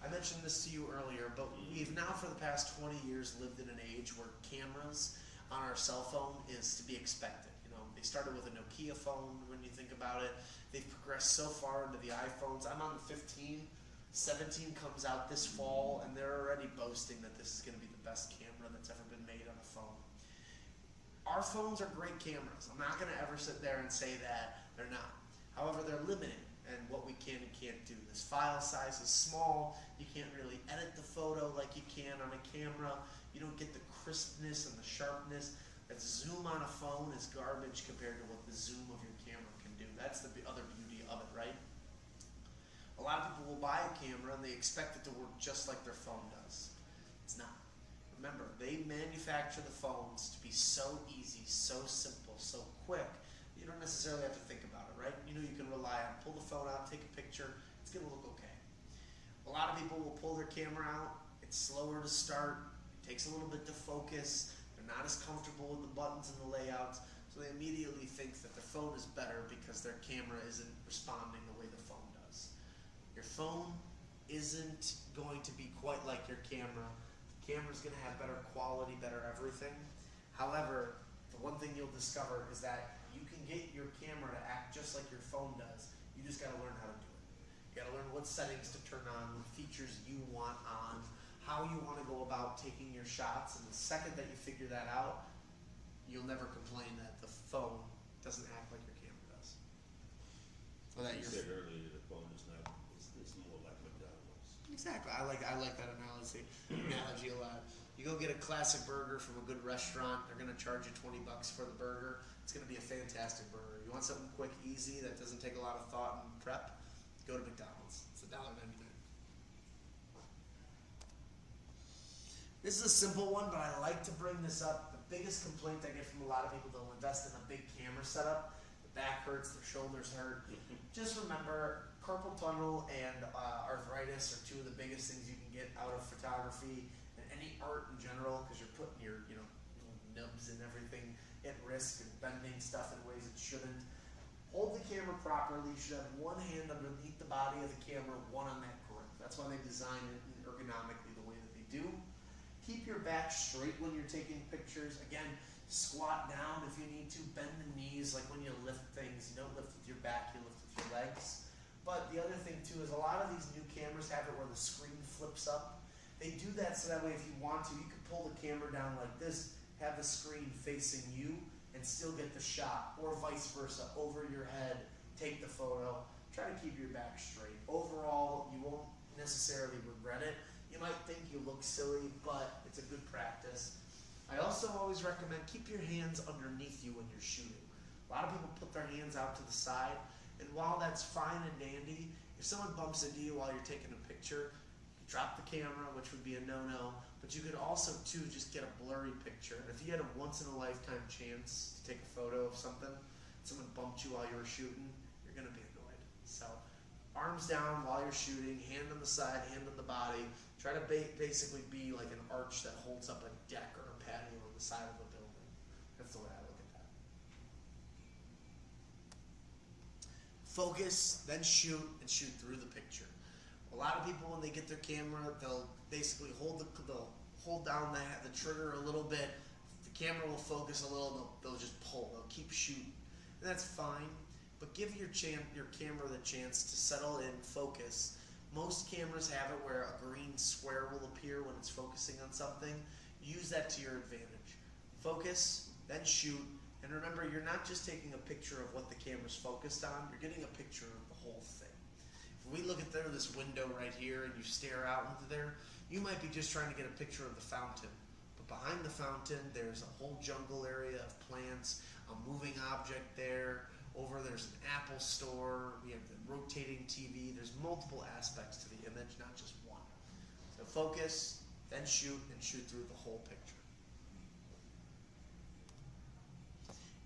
I mentioned this to you earlier, but we've now for the past 20 years lived in an age where cameras on our cell phone is to be expected. You know, they started with a Nokia phone when you think about it. They've progressed so far into the iPhones. I'm on the 15. 17 comes out this fall, and they're already boasting that this is going to be the best camera that's ever been made on a phone. Our phones are great cameras. I'm not going to ever sit there and say that they're not. However, they're limited in what we can and can't do. This file size is small. You can't really edit the photo like you can on a camera. You don't get the crispness and the sharpness. That zoom on a phone is garbage compared to what the zoom of your camera can do. That's the other beauty of it, right? A lot of people will buy a camera and they expect it to work just like their phone does. It's not. Remember, they manufacture the phones to be so easy, so simple, so quick, you don't necessarily have to think about it, right? You know, you can rely on, pull the phone out, take a picture, it's going to look okay. A lot of people will pull their camera out, it's slower to start, it takes a little bit to focus, they're not as comfortable with the buttons and the layouts, so they immediately think that their phone is better because their camera isn't responding the way the phone does. Your phone isn't going to be quite like your camera. The camera's going to have better quality, better everything. However, the one thing you'll discover is that you can get your camera to act just like your phone does. You just got to learn how to do it. You got to learn what settings to turn on, what features you want on, how you want to go about taking your shots. And the second that you figure that out, you'll never complain that the phone doesn't act like your camera does. Or that You your said earlier the phone is not, it's more like McDonald's. Exactly. I like that analogy a lot. You go get a classic burger from a good restaurant, they're gonna charge you $20 for the burger. It's gonna be a fantastic burger. You want something quick, easy, that doesn't take a lot of thought and prep, go to McDonald's. It's $1.99. This is a simple one, but I like to bring this up. The biggest complaint I get from a lot of people that'll invest in a big camera setup, the back hurts, their shoulders hurt. Just remember, carpal tunnel and arthritis are two of the biggest things you can get out of photography and any art in general, because you're putting your little nubs and everything at risk and bending stuff in ways it shouldn't. Hold the camera properly. You should have one hand underneath the body of the camera, one on that grip. That's why they design it ergonomically the way that they do. Keep your back straight when you're taking pictures. Again, squat down if you need to. Bend the knees, like when you lift things. You don't lift with your back, you lift with your legs. But the other thing too is a lot of these new cameras have it where the screen flips up. They do that so that way if you want to, you can pull the camera down like this, have the screen facing you, and still get the shot. Or vice versa, over your head, take the photo. Try to keep your back straight. Overall, you won't necessarily regret it. You might think you look silly, but it's a good practice. I also always recommend keep your hands underneath you when you're shooting. A lot of people put their hands out to the side, and while that's fine and dandy, if someone bumps into you while you're taking a picture, you drop the camera, which would be a no-no, but you could also, too, just get a blurry picture. And if you had a once-in-a-lifetime chance to take a photo of something, someone bumped you while you were shooting, you're going to be annoyed. So, arms down while you're shooting, hand on the side, hand on the body. Try to basically be like an arch that holds up a deck or a patio on the side of a building. That's the way I look at that. Focus, then shoot, and shoot through the picture. A lot of people, when they get their camera, they'll basically hold down the trigger a little bit. The camera will focus a little. They'll just pull. They'll keep shooting, and that's fine. But give your camera the chance to settle in, focus. Most cameras have it where a green square will appear when it's focusing on something. Use that to your advantage. Focus, then shoot, and remember, you're not just taking a picture of what the camera's focused on, you're getting a picture of the whole thing. If we look at this window right here and you stare out into there, you might be just trying to get a picture of the fountain. But behind the fountain, there's a whole jungle area of plants, a moving object there. Over there's an Apple store, we have the rotating TV, there's multiple aspects to the image, not just one. So focus, then shoot, and shoot through the whole picture.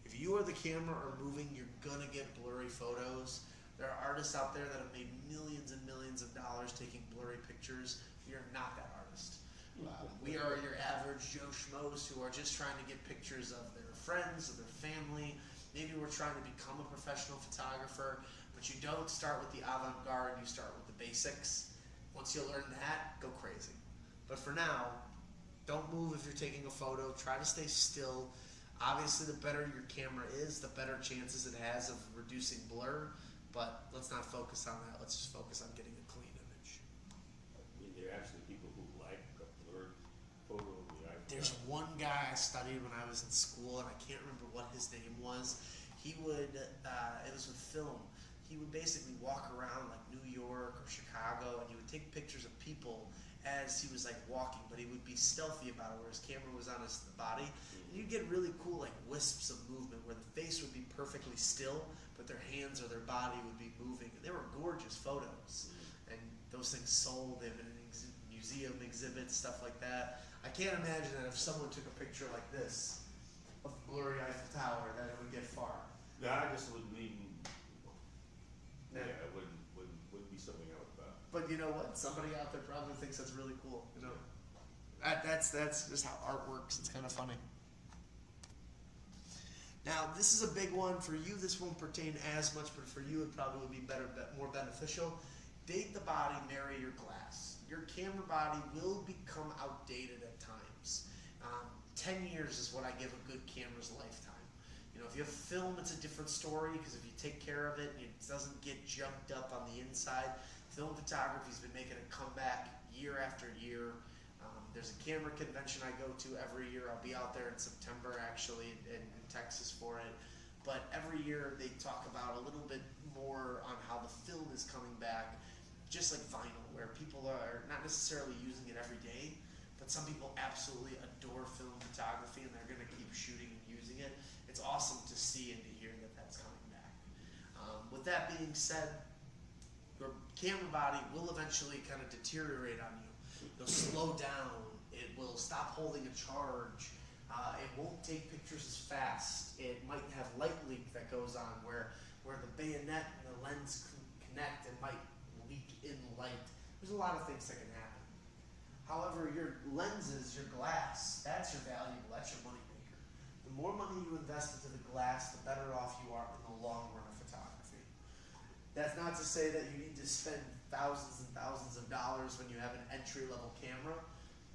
If you or the camera are moving, you're gonna get blurry photos. There are artists out there that have made millions and millions of dollars taking blurry pictures. You're not that artist. We are your average Joe Schmoes who are just trying to get pictures of their friends, of their family. Maybe we're trying to become a professional photographer, but you don't start with the avant-garde, you start with the basics. Once you learn that, go crazy. But for now, don't move if you're taking a photo. Try to stay still. Obviously, the better your camera is, the better chances it has of reducing blur. But let's not focus on that. Let's just focus on getting a clean image. I mean, there are actually people who like a blurred photo of the iPhone. There's one guy I studied when I was in school, and I can't remember what his name was. He would, it was with film. He would basically walk around like New York or Chicago, and he would take pictures of people as he was like walking, but he would be stealthy about it, where his camera was on his body. And you'd get really cool like wisps of movement, where the face would be perfectly still, but their hands or their body would be moving. And they were gorgeous photos, and those things sold. They've been in museum exhibits, stuff like that. I can't imagine that if someone took a picture like this of the blurry Eiffel Tower, that it would get far. No, I just wouldn't even. Yeah. Yeah, it wouldn't be something I would buy. But you know what? Somebody out there probably thinks that's really cool. You know, that's just how art works. It's kind of funny. Now, this is a big one for you. This won't pertain as much, but for you, it probably would be more beneficial. Date the body, marry your glass. Your camera body will become outdated at times. 10 years is what I give a good camera's lifetime. You know, if you have film, it's a different story, because if you take care of it, it doesn't get junked up on the inside. Film photography's been making a comeback year after year. There's a camera convention I go to every year. I'll be out there in September, actually, in Texas for it. But every year they talk about a little bit more on how the film is coming back, just like vinyl, where people are not necessarily using it every day, but some people absolutely adore film photography, and they're going to keep shooting and using it. It's awesome to see and to hear that that's coming back. With that being said, your camera body will eventually kind of deteriorate on you. It'll slow down. It will stop holding a charge. It won't take pictures as fast. It might have light leak that goes on where the bayonet and the lens connect and might leak in light. There's a lot of things that can happen. However, your lenses, your glass, that's your valuable, that's your money maker. The more money you invest into the glass, the better off you are in the long run of photography. That's not to say that you need to spend thousands and thousands of dollars when you have an entry-level camera,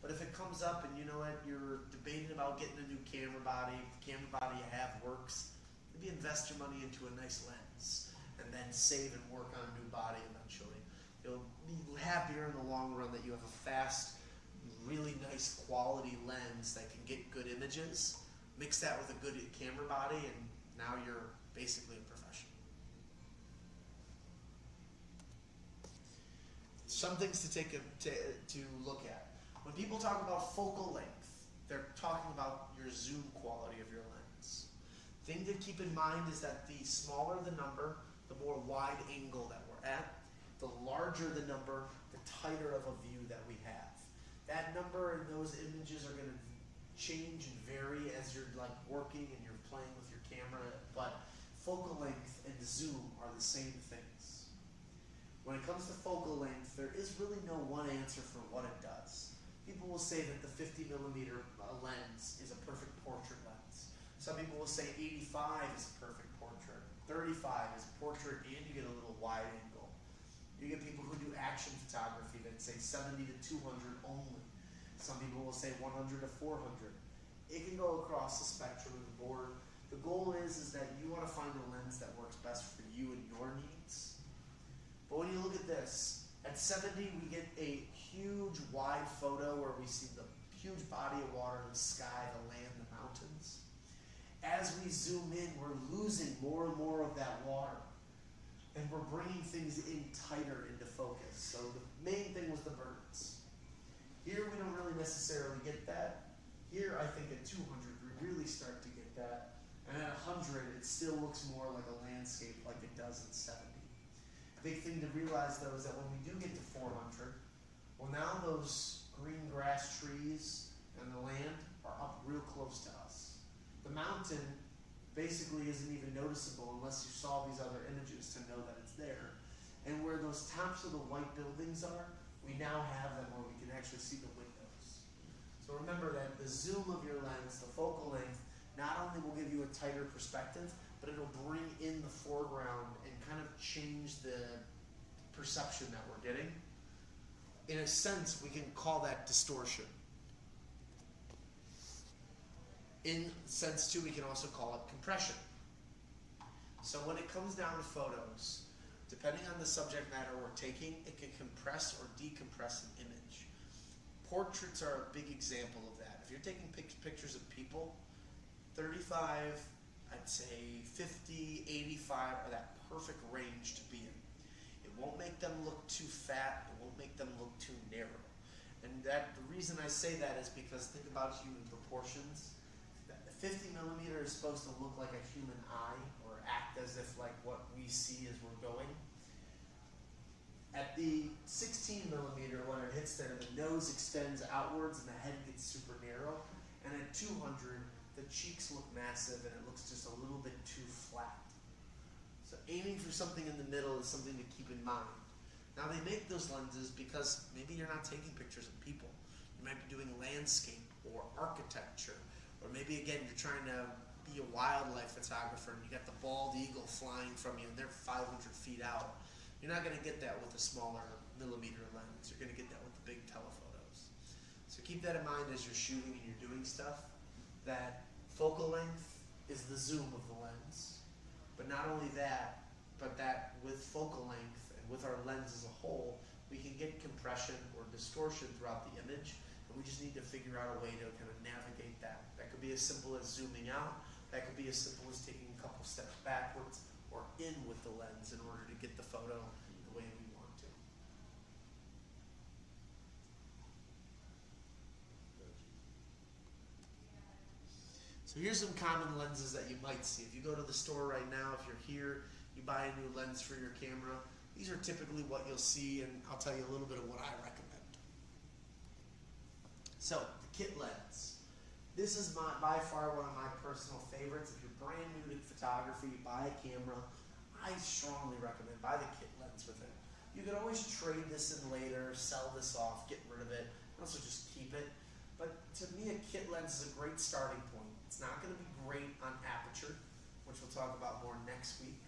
but if it comes up and you know what, you're debating about getting a new camera body, the camera body you have works, maybe invest your money into a nice lens and then save and work on a new body eventually. You'll be happier in the long run that you have a fast, really nice quality lens that can get good images. Mix that with a good camera body, and now you're basically a professional. Some things to look at. When people talk about focal length, they're talking about your zoom quality of your lens. Thing to keep in mind is that the smaller the number, the more wide angle that we're at. The larger the number, the tighter of a view that we have. That number and those images are going to change and vary as you're like working and you're playing with your camera, but focal length and zoom are the same things. When it comes to focal length, there is really no one answer for what it does. People will say that the 50 millimeter lens is a perfect portrait lens. Some people will say 85 is a perfect portrait, 35 is portrait, and you get a little wide angle. You get people who do action photography that say 70 to 200 only. Some people will say 100 to 400. It can go across the spectrum of the board. The goal is that you want to find a lens that works best for you and your needs. But when you look at this, at 70 we get a huge wide photo where we see the huge body of water, the sky, the land, the mountains. As we zoom in, we're losing more and more of that water. And we're bringing things in tighter into focus. So the main thing was the birds. Here we don't really necessarily get that. Here I think at 200 we really start to get that. And at 100 it still looks more like a landscape like it does at 70. Big thing to realize though is that when we do get to 400, well now those green grass trees and the land are up real close to us. The mountain basically isn't even noticeable unless you saw these other images to know that it's there. And where those tops of the white buildings are, we now have them where we can actually see the windows. So remember that the zoom of your lens, the focal length, not only will give you a tighter perspective, but it'll bring in the foreground and kind of change the perception that we're getting. in a sense, we can call that distortion. In sense too, we can also call it compression. So when it comes down to photos, depending on the subject matter we're taking, it can compress or decompress an image. Portraits are a big example of that. If you're taking pictures of people, 35, I'd say 50, 85 are that perfect range to be in. It won't make them look too fat, it won't make them look too narrow. And that the reason I say that is because think about human proportions. 50 millimeter is supposed to look like a human eye or act as if like what we see as we're going. At the 16 millimeter, when it hits there, the nose extends outwards and the head gets super narrow. And at 200, the cheeks look massive and it looks just a little bit too flat. So aiming for something in the middle is something to keep in mind. Now they make those lenses because maybe you're not taking pictures of people. You might be doing landscape or architecture. Or maybe again, you're trying to be a wildlife photographer and you got the bald eagle flying from you and they're 500 feet out. You're not going to get that with a smaller millimeter lens. You're going to get that with the big telephotos. So keep that in mind as you're shooting and you're doing stuff, that focal length is the zoom of the lens. But not only that, but that with focal length and with our lens as a whole, we can get compression or distortion throughout the image. We just need to figure out a way to kind of navigate that. That could be as simple as zooming out. That could be as simple as taking a couple steps backwards or in with the lens in order to get the photo the way we want to. So here's some common lenses that you might see. If you go to the store right now, if you're here, you buy a new lens for your camera. These are typically what you'll see, and I'll tell you a little bit of what I recommend. So, the kit lens. This is by far one of my personal favorites. If you're brand new to photography, you buy a camera, I strongly recommend buy the kit lens with it. You could always trade this in later, sell this off, get rid of it, and also just keep it. But to me, a kit lens is a great starting point. It's not going to be great on aperture, which we'll talk about more next week,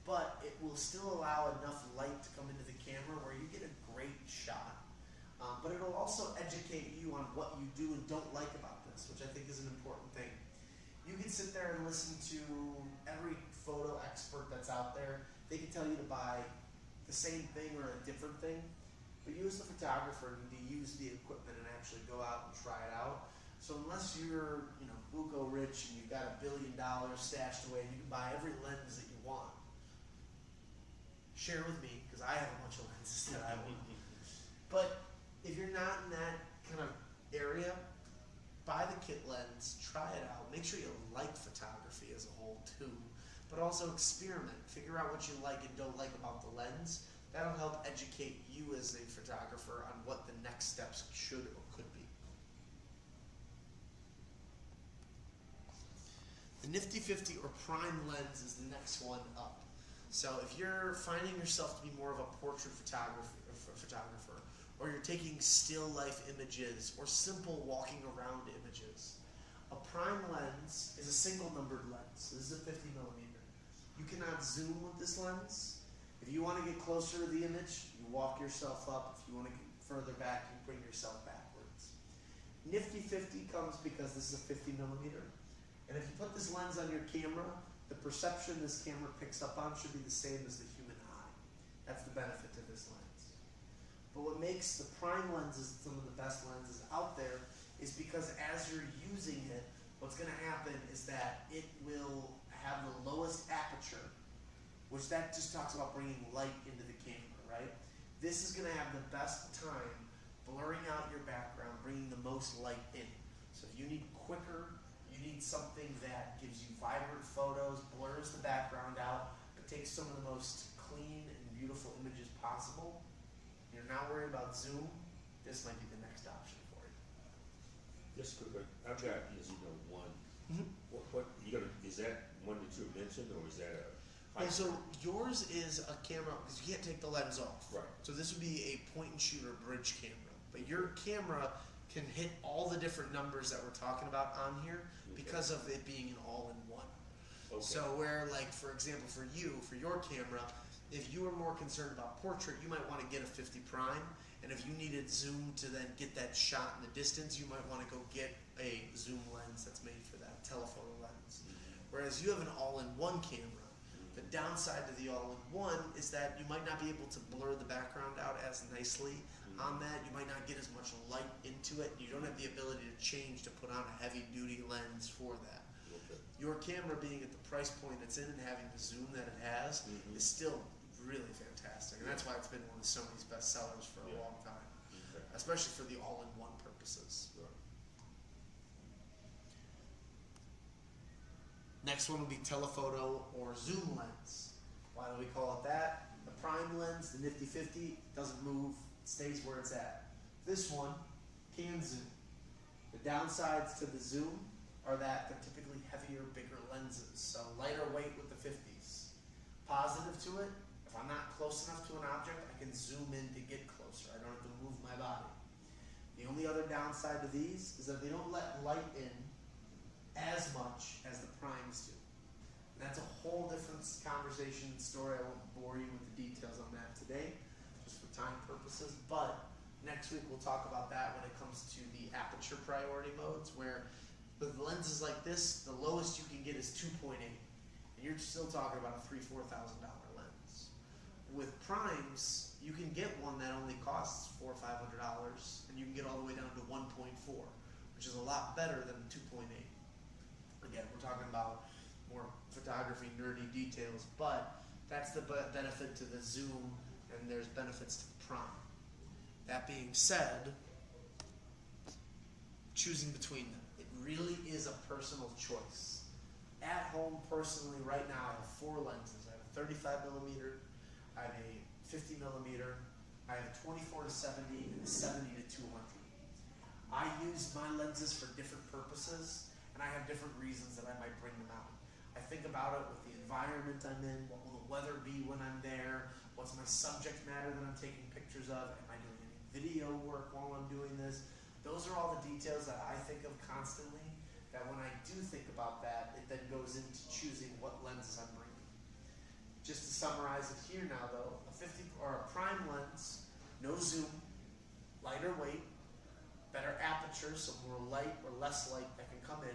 but it will still allow enough light to come into the camera where you get a great shot. But it'll also educate you on what you do and don't like about this, which I think is an important thing. You can sit there and listen to every photo expert that's out there. They can tell you to buy the same thing or a different thing, but you as the photographer need to use the equipment and actually go out and try it out. So unless you're, buco rich and you've got $1 billion stashed away and you can buy every lens that you want, share with me, because I have a bunch of lenses that I want. But if you're not in that kind of area, buy the kit lens, try it out, make sure you like photography as a whole too, but also experiment, figure out what you like and don't like about the lens. That'll help educate you as a photographer on what the next steps should or could be. The Nifty 50 or prime lens is the next one up. So if you're finding yourself to be more of a portrait photographer, or you're taking still life images or simple walking around images, a prime lens is a single numbered lens. This is a 50 millimeter. You cannot zoom with this lens. If you want to get closer to the image, you walk yourself up. If you want to get further back, you bring yourself backwards. Nifty 50 comes because this is a 50 millimeter. And if you put this lens on your camera, the perception this camera picks up on should be the same as the human eye. That's the benefit to this lens. But what makes the prime lenses some of the best lenses out there is because as you're using it, what's going to happen is that it will have the lowest aperture, which that just talks about bringing light into the camera, right? This is going to have the best time blurring out your background, bringing the most light in. So if you need quicker, you need something that gives you vibrant photos, blurs the background out, but takes some of the most clean and beautiful images possible. You're not worried about zoom, this might be the next option for you. Just quick, I've got, one. Mm-hmm. What is that one that you mentioned, or is that a? And so yours is a camera, because you can't take the lens off. Right. So this would be a point and shoot or bridge camera. But your camera can hit all the different numbers that we're talking about on here because of it being an all-in-one. Okay. So where, like, for example, for your camera, if you are more concerned about portrait, you might want to get a 50 prime And if you needed zoom to then get that shot in the distance, you might want to go get a zoom lens that's made for that, telephoto lens. Whereas you have an all-in-one camera. The downside to the all-in-one is that you might not be able to blur the background out as nicely on that. You might not get as much light into it. You don't have the ability to change to put on a heavy-duty lens for that. Okay. Your camera being at the price point it's in and having the zoom that it has is still really fantastic. And that's why it's been one of Sony's best sellers for a long time, Okay. especially for the all-in-one purposes. Right. Next one would be telephoto or zoom lens. Why do we call it that? The prime lens, the Nifty 50, doesn't move, it stays where it's at. This one can zoom. The downsides to the zoom are that they're typically heavier, bigger lenses, so lighter weight with the 50s. Positive to it, if I'm not close enough to an object, I can zoom in to get closer. I don't have to move my body. The only other downside to these is that they don't let light in as much as the primes do. And that's a whole different conversation and story. I won't bore you with the details on that today, just for time purposes. But next week we'll talk about that when it comes to the aperture priority modes, where with lenses like this, the lowest you can get is 2.8. And you're still talking about a $3,000 to $4,000 lens. With primes, you can get one that only costs $400 or $500, and you can get all the way down to 1.4, which is a lot better than 2.8. Again, we're talking about more photography nerdy details, but that's the benefit to the zoom, and there's benefits to the prime. That being said, choosing between them, it really is a personal choice. At home, personally, right now, I have 4 lenses. I have a 35 millimeter, I have a 50 millimeter, I have a 24 to 70, and a 70 to 200. I use my lenses for different purposes, and I have different reasons that I might bring them out. I think about it with the environment I'm in, what will the weather be when I'm there, what's my subject matter that I'm taking pictures of, am I doing any video work while I'm doing this? Those are all the details that I think of constantly, that when I do think about that, it then goes into choosing what lenses I'm bringing. Just to summarize it here now though, a 50 or a prime lens, no zoom, lighter weight, better aperture, so more light or less light that can come in.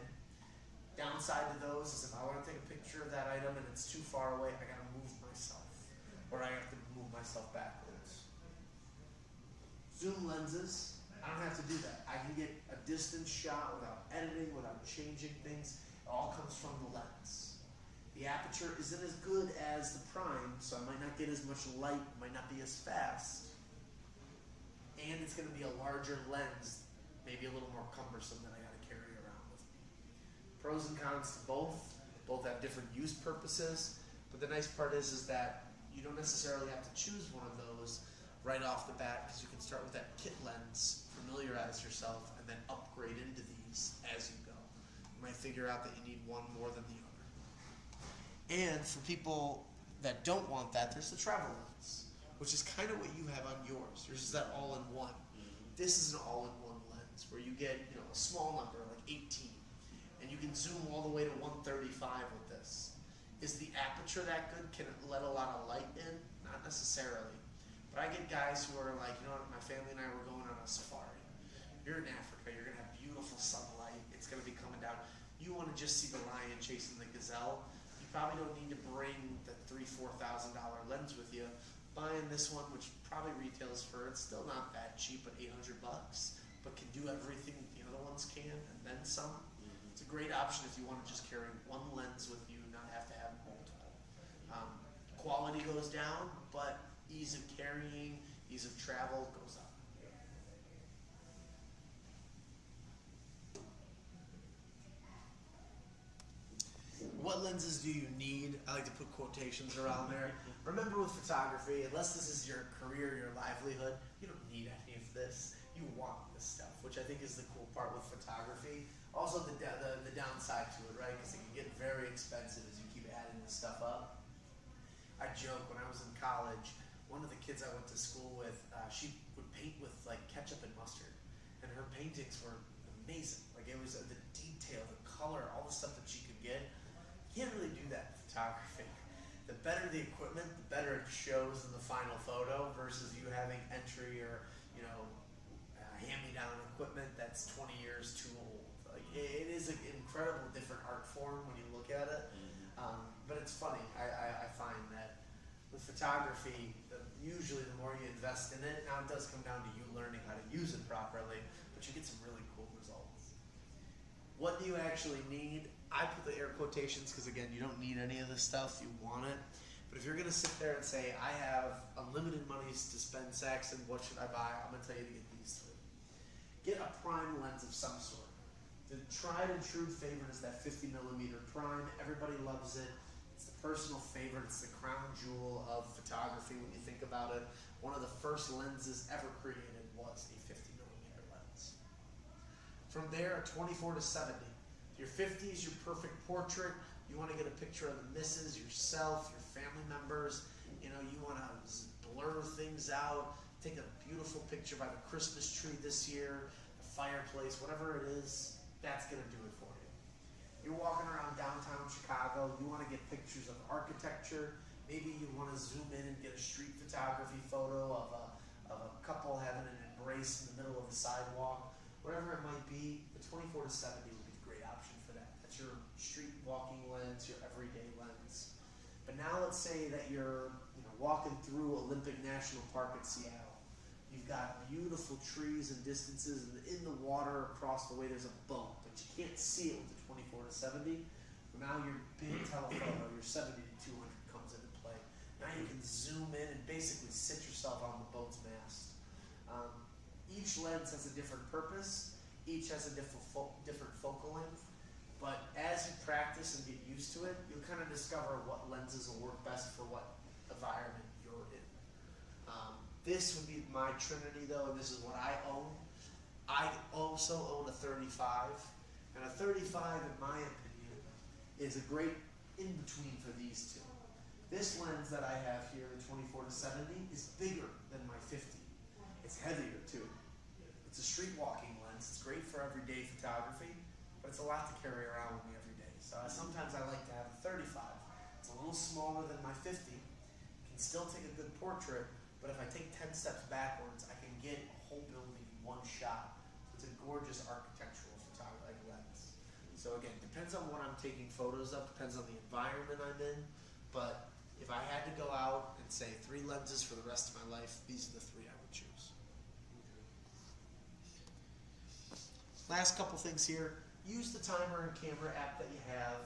Downside to those is if I want to take a picture of that item and it's too far away, I gotta move myself, or I have to move myself backwards. Zoom lenses, I don't have to do that. I can get a distance shot without editing, without changing things. It all comes from the lens. The aperture isn't as good as the prime, so I might not get as much light, might not be as fast. And it's going to be a larger lens, maybe a little more cumbersome that I got to carry around with me. Pros and cons to both. Both have different use purposes, but the nice part is that you don't necessarily have to choose one of those right off the bat, because you can start with that kit lens, familiarize yourself, and then upgrade into these as you go. You might figure out that you need one more than the other. And for people that don't want that, there's the travel lens, which is kind of what you have on yours. Yours is that all-in-one. This is an all-in-one lens where you get, a small number like 18, and you can zoom all the way to 135 with this. Is the aperture that good? Can it let a lot of light in? Not necessarily. But I get guys who are like, my family and I were going on a safari. You're in Africa. You're gonna have beautiful sunlight. It's gonna be coming down. You want to just see the lion chasing the gazelle. You probably don't need to bring the $3,000-$4,000 lens with you. Buying this one, which probably retails for, it's still not that cheap, but $800, but can do everything the other ones can, and then some. It's a great option if you want to just carry one lens with you, not have to have multiple. Quality goes down, but ease of carrying, ease of travel goes up. What lenses do you need? I like to put quotations around there. Remember with photography, unless this is your career, your livelihood, you don't need any of this. You want this stuff, which I think is the cool part with photography. Also the downside to it, right? Because it can get very expensive as you keep adding this stuff up. I joke, when I was in college, one of the kids I went to school with, she would paint with like ketchup and mustard. And her paintings were amazing. Like it was the detail, the color, all the stuff that she could get. You can't really do that in photography. The better the equipment, the better it shows in the final photo versus you having entry or hand-me-down equipment that's 20 years too old. Like, it is an incredible different art form when you look at it. But it's funny. I find that with photography, usually the more you invest in it, now it does come down to you learning how to use it properly, but you get some really cool results. What do you actually need? I put the air quotations because, again, you don't need any of this stuff. You want it. But if you're going to sit there and say, I have unlimited monies to spend, Saxon, what should I buy? I'm going to tell you to get these three. Get a prime lens of some sort. The tried and true favorite is that 50 millimeter prime. Everybody loves it. It's the personal favorite. It's the crown jewel of photography when you think about it. One of the first lenses ever created was a 50 millimeter lens. From there, a 24 to 70. Your 50 is your perfect portrait. You want to get a picture of the missus, yourself, your family members. You want to blur things out. Take a beautiful picture by the Christmas tree this year, the fireplace, whatever it is. That's going to do it for you. You're walking around downtown Chicago. You want to get pictures of architecture. Maybe you want to zoom in and get a street photography photo of a couple having an embrace in the middle of the sidewalk. Whatever it might be, the 24 to 70 would be a great option for that. That's your street walking lens, your everyday lens. But now let's say that you're walking through Olympic National Park in Seattle. You've got beautiful trees and distances, and in the water across the way there's a boat, but you can't see it with the 24 to 70. Now your big telephoto, your 70 to 200 comes into play. Now you can zoom in and basically sit yourself on the boat's mast. Each lens has a different purpose. Each has a different focal length. But as you practice and get used to it, you'll kind of discover what lenses will work best for what environment you're in. This would be my trinity, though, and this is what I own. I also own a 35, and a 35, in my opinion, is a great in-between for these two. This lens that I have here, the 24 to 70, is bigger than my 50. It's heavier, too. It's a street walking lens. It's great for everyday photography, but it's a lot to carry around with me every day. So sometimes I like to have a 35. It's a little smaller than my 50. Can still take a good portrait, but if I take 10 steps backwards, I can get a whole building in one shot. It's a gorgeous architectural photography lens. So again, depends on what I'm taking photos of, depends on the environment I'm in, but if I had to go out and say 3 lenses for the rest of my life, these are the 3 I would choose. Last couple things here. Use the timer and camera app that you have.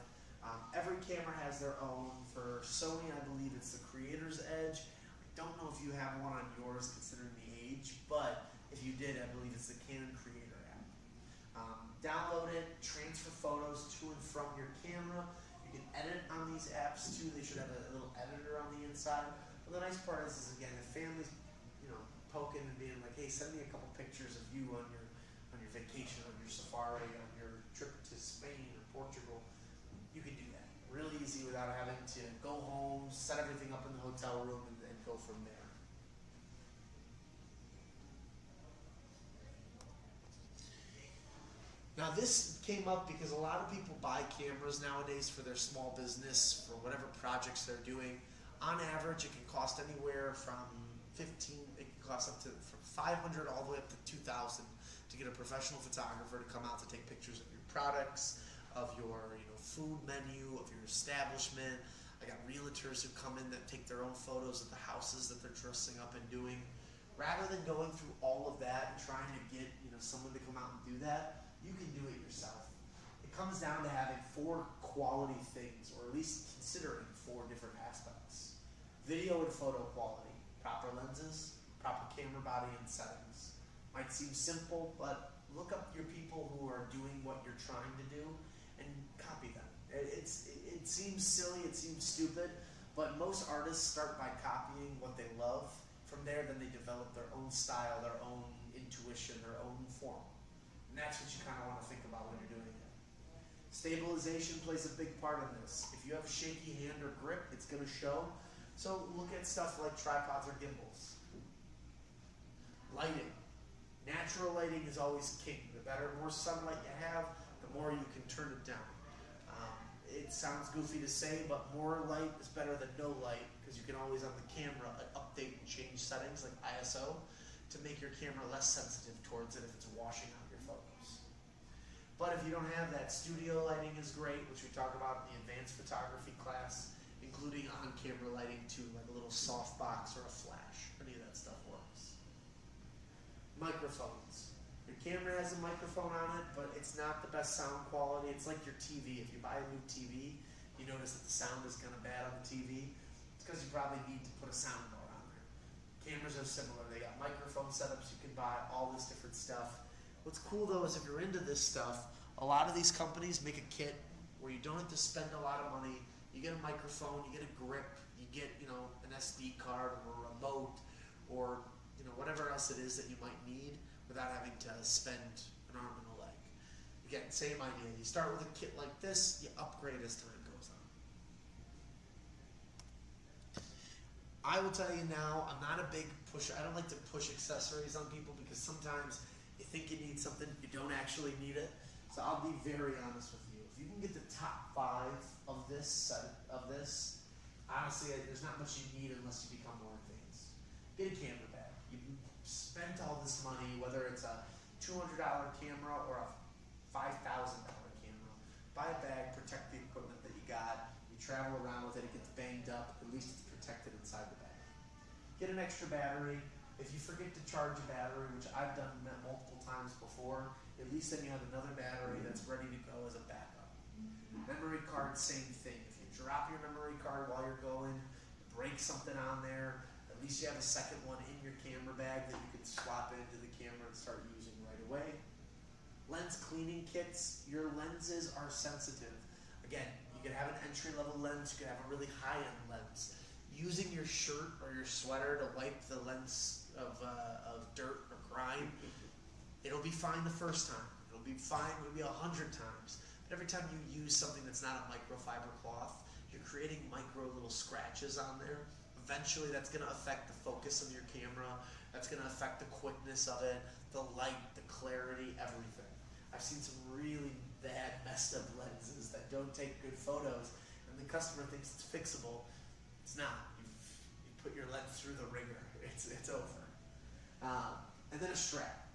Every camera has their own. For Sony, I believe it's the Creator's Edge. I don't know if you have one on yours considering the age, but if you did, I believe it's the Canon Creator app. Download it, transfer photos to and from your camera. You can edit on these apps too. They should have a little editor on the inside. But the nice part is again, if family's poking and being like, hey, send me a couple pictures of you on your vacation, on your safari, on your trip to Spain or Portugal, you can do that really easy without having to go home, set everything up in the hotel room, and go from there. Now this came up because a lot of people buy cameras nowadays for their small business, for whatever projects they're doing. On average, it can cost anywhere from it can cost up to from 500 all the way up to 2,000 to get a professional photographer to come out to take pictures of your products, of your food menu, of your establishment. I got realtors who come in that take their own photos of the houses that they're dressing up and doing. Rather than going through all of that and trying to get someone to come out and do that, you can do it yourself. It comes down to having 4 quality things, or at least considering 4 different aspects. Video and photo quality, proper lenses, proper camera body and settings. Might seem simple, but look up your people who are doing what you're trying to do and copy them. It seems silly, it seems stupid, but most artists start by copying what they love. From there, then they develop their own style, their own intuition, their own form. And that's what you kind of want to think about when you're doing it. Stabilization plays a big part in this. If you have a shaky hand or grip, it's going to show. So look at stuff like tripods or gimbals. Lighting. Natural lighting is always king. The more sunlight you have, the more you can turn it down. It sounds goofy to say, but more light is better than no light because you can always on the camera update and change settings like ISO. to make your camera less sensitive towards it if it's washing out your photos. But if you don't have that, studio lighting is great, which we talk about in the advanced photography class, including on-camera lighting too, like a little softbox or a flash. Any of that stuff works. Microphones. Your camera has a microphone on it, but it's not the best sound quality. It's like your TV. If you buy a new TV, you notice that the sound is kind of bad on the TV. It's because you probably need to put a soundbar on there. Cameras are similar. They got microphone setups you can buy, all this different stuff. What's cool though is if you're into this stuff, a lot of these companies make a kit where you don't have to spend a lot of money. You get a microphone, you get a grip, you get, an SD card or a remote or, whatever else it is that you might need without having to spend an arm and a leg. Again, same idea. You start with a kit like this, you upgrade as time goes on. I will tell you now, I'm not a big pusher. I don't like to push accessories on people because sometimes you think you need something, you don't actually need it. So I'll be very honest with you. If you can get the top 5 of this honestly, there's not much you need unless you become more advanced. Get a camera bag. You spent all this money, whether it's a $200 camera or a $5,000 camera. Buy a bag, protect the equipment that you got. You travel around with it, it gets banged up, at least it's protected inside the bag. Get an extra battery. If you forget to charge a battery, which I've done multiple times before, at least then you have another battery that's ready to go as a backup. Memory card, same thing. If you drop your memory card while you're going, break something on there, at least you have a second one in your camera bag that you can swap into the camera and start using right away. Lens cleaning kits. Your lenses are sensitive. Again, you can have an entry-level lens, you can have a really high-end lens. Using your shirt or your sweater to wipe the lens of dirt or grime, it'll be fine the first time. It'll be fine maybe 100 times. But every time you use something that's not a microfiber cloth, you're creating micro little scratches on there. Eventually that's going to affect the focus of your camera. That's going to affect the quickness of it, the light, the clarity, everything. I've seen some really bad, messed up lenses that don't take good photos, and the customer thinks it's fixable. It's not. You put your lens through the ringer. It's over. And then a strap.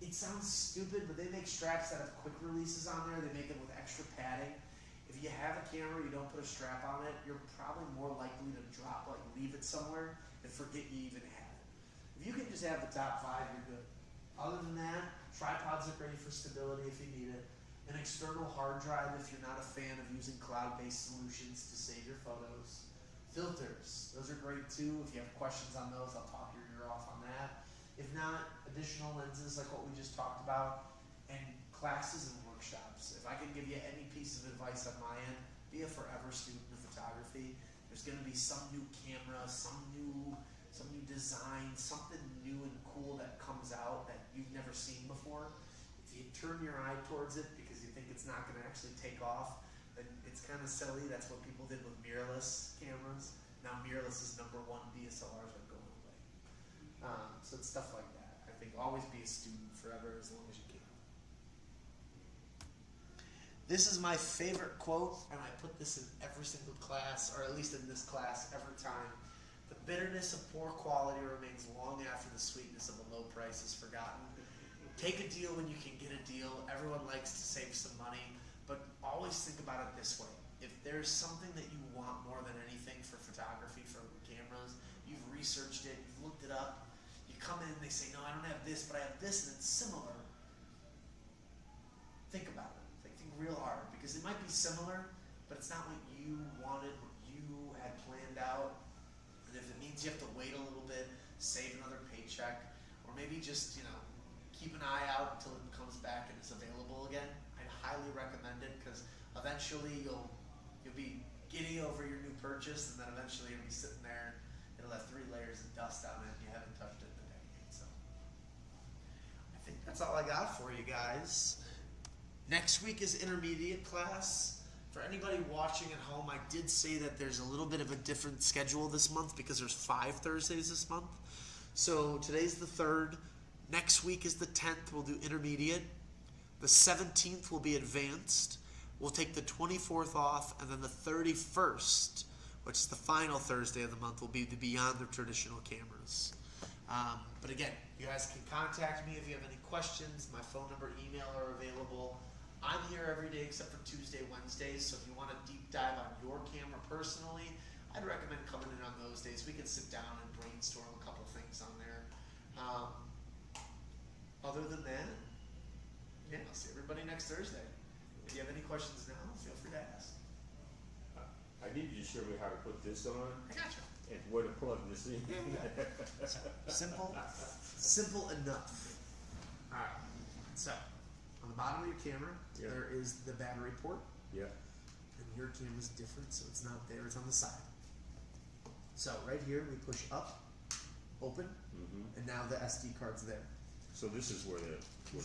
It sounds stupid, but they make straps that have quick releases on there. They make them with extra padding. If you have a camera, you don't put a strap on it, you're probably more likely to leave it somewhere and forget you even had it. If you can just have the top 5, you're good. Other than that, tripods are great for stability if you need it. An external hard drive if you're not a fan of using cloud-based solutions to save your photos. Filters, those are great too. If you have questions on those, I'll talk your ear off on that. If not, additional lenses like what we just talked about, and classes and workshops. If I can give you any piece of advice on my end, be a forever student of photography. There's going to be some new camera, some new design, something new and cool that comes out that you've never seen before. If you turn your eye towards it because you think it's not going to actually take off, then it's kind of silly. That's what people did with mirrorless cameras. Now mirrorless is #1, DSLRs are going away. So it's stuff like that. I think always be a student forever as long as you can. This is my favorite quote, and I put this in every single class, or at least in this class, every time. The bitterness of poor quality remains long after the sweetness of a low price is forgotten. Take a deal when you can get a deal. Everyone likes to save some money, but always think about it this way. If there's something that you want more than anything for photography, for cameras, you've researched it, you've looked it up, you come in and they say, no, I don't have this, but I have this, and it's similar. Think about it. Think real hard, because it might be similar, but it's not what you wanted, what you had planned out. And if it means you have to wait a little bit, save another paycheck, or maybe just, keep an eye out until it comes back and it's available again, I'd highly recommend it, because eventually you'll be giddy over your new purchase, and then eventually it'll be sitting there, it'll have 3 layers of dust on it, and you haven't touched it in a decade. So I think that's all I got for you guys. Next week is intermediate class. For anybody watching at home, I did say that there's a little bit of a different schedule this month because there's 5 Thursdays this month. So today's the 3rd. Next week is the 10th. We'll do intermediate. The 17th will be advanced. We'll take the 24th off, and then the 31st, which is the final Thursday of the month, will be the beyond the traditional cameras. But again, you guys can contact me if you have any questions. My phone number, email are available. I'm here every day except for Tuesday, Wednesdays. So if you want to deep dive on your camera personally, I'd recommend coming in on those days. We can sit down and brainstorm a couple things on there. Other than that, yeah, I'll see everybody next Thursday. If you have any questions now, feel free to ask. I need you to show me how to put this on I gotcha. and where to plug this in. Simple enough. Alright, so on the bottom of your camera, Yeah. there is the battery port, Yeah, and your camera's different, so it's not there, it's on the side. So right here, we push up, open, and now the SD card's there. so this is where that goes,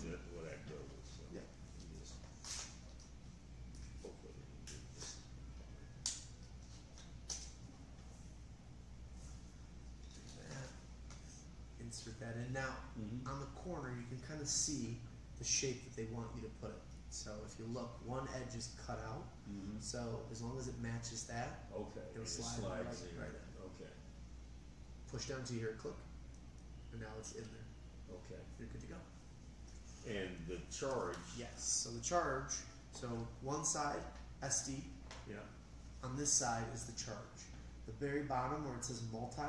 so. Yeah. Yes. Hopefully we can do this. Insert that in. Now, Mhm. on the corner, you can kind of see the shape that they want you to put it. So if you look, one edge is cut out, so as long as it matches that, Okay. It'll and it slide slides right- in. right in. Okay, push down to here, click, and now it's in there. okay. You're good to go. And the charge, Yes, so the charge, so one side, SD, yeah. on this side is the charge. The very bottom where it says multi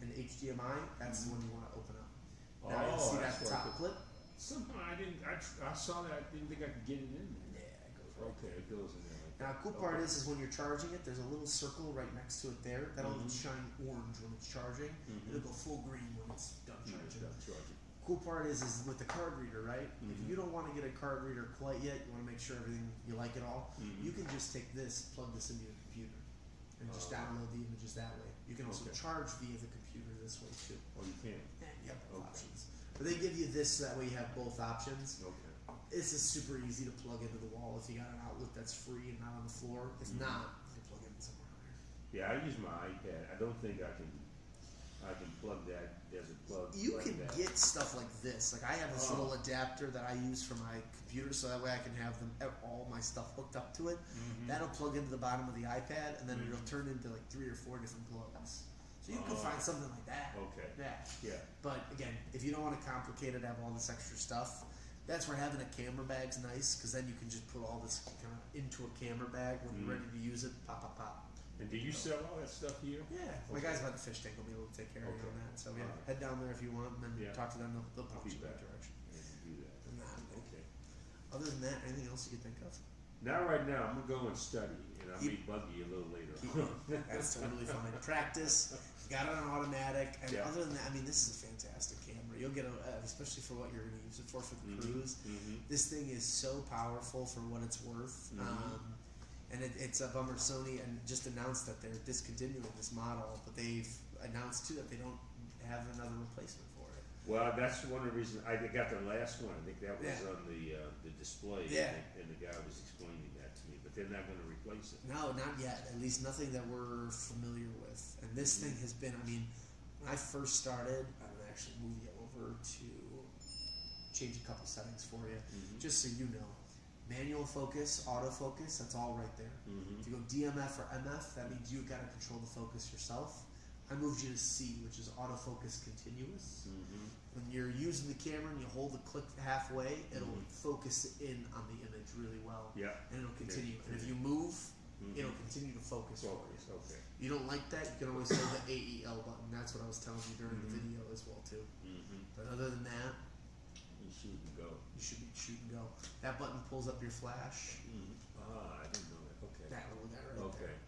and HDMI, that's the one you want to open up. Now you see that's that where I top put- clip? Somehow I saw that, I didn't think I could get it in Yeah, there. it goes right Okay, it goes in there like Now, that. cool part Okay. is when you're charging it, there's a little circle right next to it there. That'll Mhm. shine orange when it's charging. Mhm. It'll go full green when it's done Yeah, charging. charge it. Cool part is with the card reader, right? Mhm. If you don't want to get a card reader quite yet, you want to make sure everything you like it all. Mhm. You can just take this, plug this into your computer, and just download the images that way. You can also Okay. charge via the computer this way too. Oh, you can? Yeah, you have both Okay. options. But they give you this so that way you have both options. Okay. This is super easy to plug into the wall if you got an outlet that's free and not on the floor. If Mhm. not, you plug it in somewhere higher. Yeah, I use my iPad. I don't think I can plug that as a plug. You like can that. get stuff like this. Like I have this Oh. little adapter that I use for my computer, so that way I can have all my stuff hooked up to it. Mhm. That'll plug into the bottom of the iPad, and then it'll Mhm. turn into like 3 or 4 different plugs. So you can Oh. find something like that. Okay. Yeah. Yeah. But again, if you don't want to complicate it, have all this extra stuff, that's where having a camera bag's nice, because then you can just put all this kind of into a camera bag when you're Mhm. ready to use it. Pop, pop, pop. And do you sell all that stuff here? Yeah, my Okay. guys by the fish tank will be able to take care of you Okay. on that. So yeah, Alright. head down there if you want, and then Yeah. talk to them. They'll I'll point be you in that back. direction. And do that. Nah, Okay. Other than that, anything else you can think of? Now, right now, I'm gonna go and study, and I may Keep- bug you a little later. That's totally fine. Practice. Got it on automatic, and Yeah. other than that, I mean, this is a fantastic camera. You'll get especially for what you're going to use it for the Mhm. cruise. Mhm. This thing is so powerful for what it's worth. Mhm. And it's a bummer. Sony and just announced that they're discontinuing this model, but they've announced too that they don't have another replacement for it. Well, that's one of the reasons I got the last one. I think that was Yeah. on the display. Yeah. And the guy was explaining that to me, but they're not gonna replace it. No, not yet. At least nothing that we're familiar with. And this thing has been. I mean, when I first started, I'm gonna actually move you over to change a couple settings for you, Mhm. just so you know. Manual focus, autofocus, that's all right there. Mhm. If you go DMF or MF, that means you gotta control the focus yourself. I moved you to C, which is autofocus continuous. Mhm. When you're using the camera and you hold the click halfway, it'll Mhm. focus in on the image really well, Yeah. and it'll continue. Yeah. And if you move, Mhm. it'll continue to focus for you. Focus. Okay. You don't like that, you can always hold the AEL button. That's what I was telling you during the Mhm. video as well too. Mhm. But other than that, You shoot and go. you should be shoot and go. That button pulls up your flash. Mhm. Ah, I didn't know that. Okay. That little guy right Okay. there.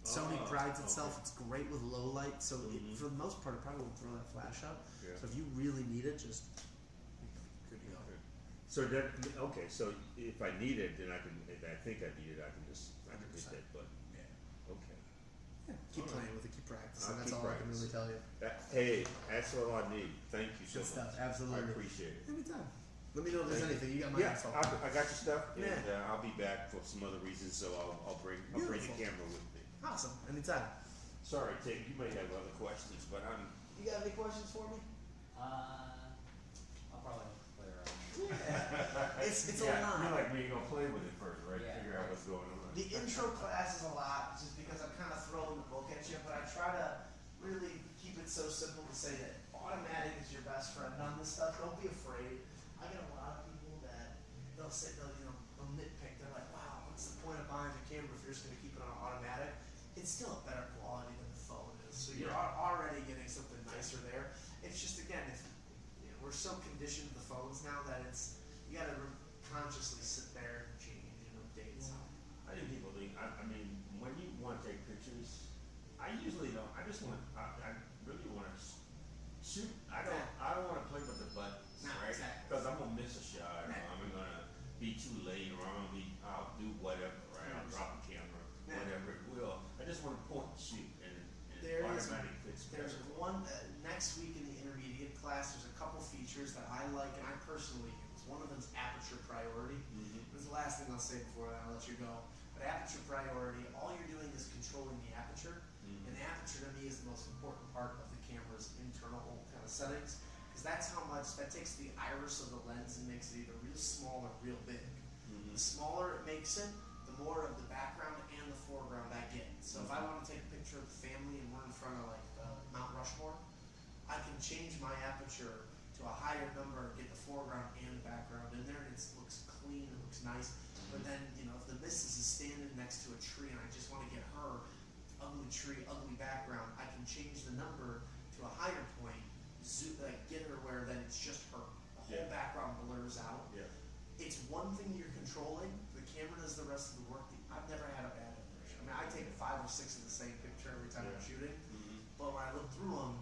Sony Ah, prides itself, okay. it's great with low light, so Mhm. for the most part, it probably won't throw that flash up. Yeah. So if you really need it, just good to go. Okay. So that okay. So if I need it, then I can. If I think I need it, I can hit 100%. that button. Yeah. Okay. Yeah, keep Alright. playing with it, keep practicing. I'll That's keep all I can really practicing. tell you. Hey, that's all I need. Thank you so Good stuff, much. absolutely. I appreciate it. Anytime. Let me know if there's Thank you. anything. You got my Yeah, info. I got your stuff, and Yeah. I'll be back for some other reasons. So I'll bring the Beautiful. camera with me. Awesome. Anytime. Sorry, Tim, you may have other questions, but I'm. You got any questions for me? I'll probably play around. Yeah. it's a yeah, lot. you're like me. You're gonna play with it first, right? Yeah. Figure out what's going on. The intro class is a lot, just because I'm kind of throwing the book at you, but I try to really keep it it so simple to say that automatic is your best friend on this stuff. Don't be afraid. I get a lot of people that they'll say they'll nitpick. They're like, wow, what's the point of buying a camera if you're just gonna keep it on automatic? It's still a better quality than the phone is. So you're already getting something nicer there. It's just again, if we're so conditioned to the phones now that you gotta consciously sit there and change and update. So. I think people think, I mean, when you want to take pictures, I usually don't, I just want, I really want to shoot. I don't want to play with the buttons, No, right? exactly. Because I'm going to miss a shot, or I'm going to be too late, or I'll do whatever, right? I'll drop a camera, whatever it will. I just want to point and shoot, and automatic fits better. There's one, next week in the intermediate class, there's a couple features that I like and I personally use. One of them's aperture priority. This is the last thing I'll say before I let you go. But aperture priority, all you're doing is controlling the aperture. And the aperture to me is the most important part of the camera's internal kind of settings. Because that's how much, that takes the iris of the lens and makes it either real small or real big. The smaller it makes it, the more of the background and the foreground I get. So if I want to take a picture of the family and we're in front of like Mount Rushmore, I can change my aperture to a higher number and get the foreground and the background in there, and it looks clean, it looks nice. But then, if the missus is standing next to a tree and I just want to get her ugly tree, ugly background, I can change the number to a higher point, get her where then it's just her. The whole background blurs out. It's one thing you're controlling. The camera does the rest of the work. I've never had a bad impression. I mean, I take 5 or 6 of the same picture every time I'm shooting, but when I look through them,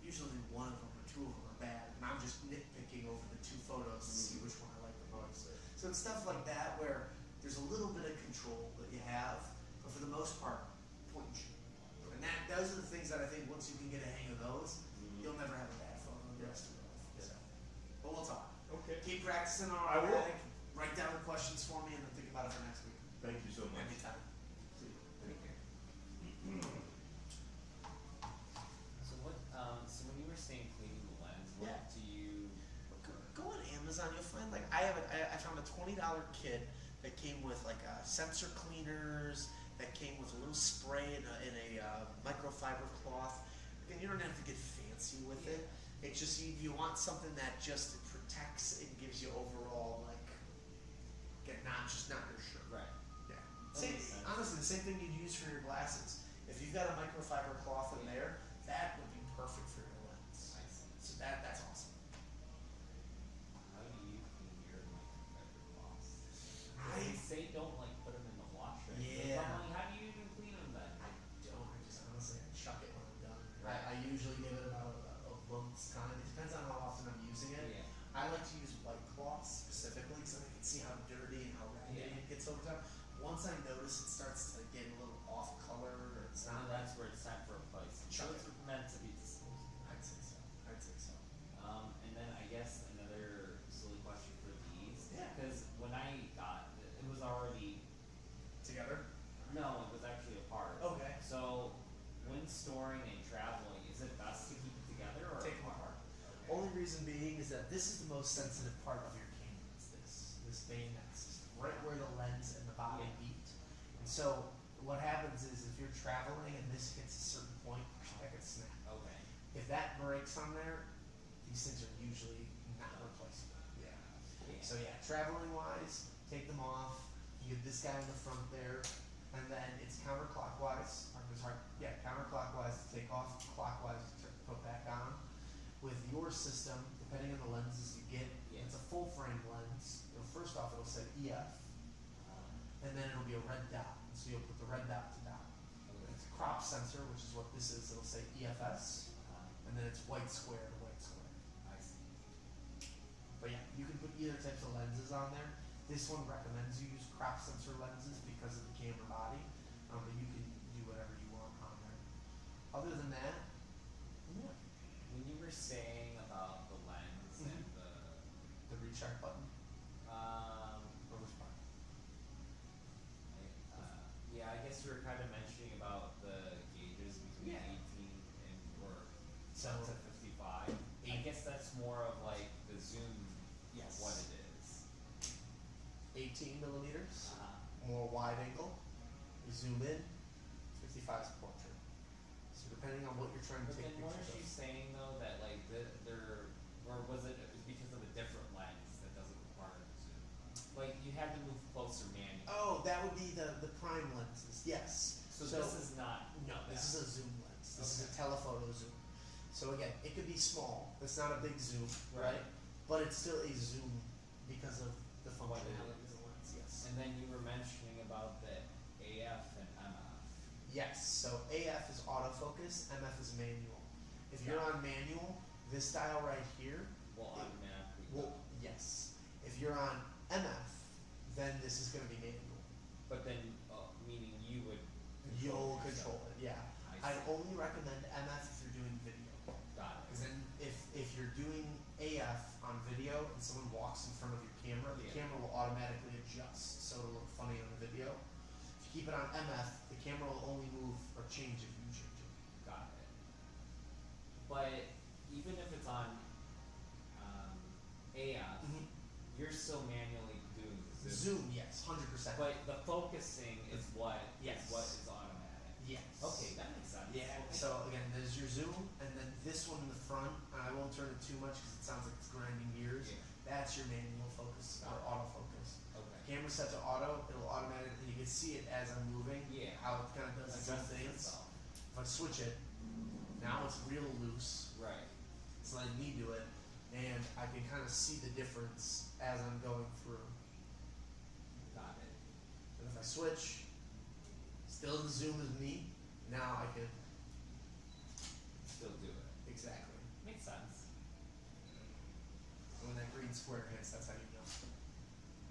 usually one of them or 2 of them are bad, and I'm just nitpicking over the 2 photos to see which one I like the most. So it's stuff like that where there's a little bit of control that you have, but for the most part, point and shoot. And those are the things that I think once you can get a hang of those, you'll never have a bad photo the rest of your life. So, but we'll talk. Okay. Keep practicing on I will. automatic. Write down the questions for me and then think about it for next week. Thank you so much. Anytime. So what, so when you were saying cleaning the lens, what Yeah. do you, Go on Amazon. You'll find like I found a $20 kit that came with like sensor cleaners, that came with a little spray in a microfiber cloth. And you don't have to get fancy with it. It's just you want something that just protects and gives you overall like, again, not your shirt. right? Yeah. That Same, makes sense. honestly, the same thing you'd use for your glasses. If you've got a microfiber cloth in there, that would be perfect for your lens. I see. So that's awesome. How do you clean your microfiber cloths? I They say don't like put them in the washer. Yeah. But I'm like, how do you even clean them then? I don't. I just honestly chuck it when I'm done. Right. I usually give it about a month's time. It depends on how often I'm using it. Yeah. I like to use white cloth specifically because I can see how dirty and how raggedy it gets over time. Once I notice it starts to get a little off color or it's So not that's where it's time for replacement. So Chuck it's it. meant to be disposed. I'd say so. And then I guess another silly question for these. Yeah. Because when I got it was already Together? no, it was actually apart. Okay. So when storing and traveling, is it best to keep it together or Take them apart. Only reason being is that this is the most sensitive part of your camera. It's this vein that's right where the lens and the body meet. And so what happens is if you're traveling and this hits a certain point, that could snap. Okay. If that breaks on there, these things are usually not replaceable. Yeah. So yeah, traveling wise, take them off. You get this guy in the front there, and then it's counterclockwise. Counterclockwise to take off, clockwise to put back on. With your system, depending on the lenses you get, it's a full frame lens. First off, it'll say EF, and then it'll be a red dot. So you'll put the red dot to dot. It's a crop sensor, which is what this is. It'll say EFS, and then it's white square to white square. I see. But yeah, you can put either types of lenses on there. This one recommends you use crop sensor lenses because of the camera body, but you can do whatever you want on there. Other than that, yeah, When you were saying about the lens and the rechart button or which part? yeah, I guess you were kind of mentioning about the gauges between Yeah. 18 and or So to 55. I guess that's more of like the zoom Yes. of what it is. 18 millimeters, Uh-huh. more wide angle. You zoom in, 55 is portrait. So the depending on what you're trying to But take then weren't pictures you of. saying though that like or was it because of a different lens that doesn't require a zoom? Like you had to move closer manually. Oh, that would be the prime lenses, yes. So this is not. No, this is a zoom lens. This is a Okay. telephoto zoom. So again, it could be small. It's not a big zoom, right? Right. But it's still a zoom because of the What it functionality is. of the lens. Yes. And then you were mentioning about the AF and MF. Yes. So AF is autofocus. MF is manual. If you're on manual, this dial right here Will it automatically will. go. Yes. If you're on MF, then this is going to be manual. But then, meaning you would. You'll yourself. control it. Yeah. I I'd see. only recommend MF if you're doing video. Got Because it. then if you're doing AF on video and someone walks in front of your camera, the Yeah. camera will automatically adjust so it'll look funny on the video. If you keep it on MF, the camera will only move or change if you change it. Got it. But even if it's on AF, you're still manually doing the zoom. Zoom, yes, 100%. But the focusing is what Yes. is what is automatic. yes. Okay, that makes sense. Yeah. Okay. So again, there's your zoom, and then this one in the front. And I won't turn it too much because it sounds like it's grinding gears. Yeah. That's your manual focus or Got it. autofocus. Okay. Camera set to auto, it'll automatically. You can see it as I'm moving. Yeah. How it kind of does its own Adjusts things. itself. If I switch it, now it's real loose. Right. It's letting me do it, and I can kind of see the difference as I'm going through. Got it. And if I switch, still the zoom is me. Now I can Still do it. exactly. Makes sense. And when that green square hits, that's how you know.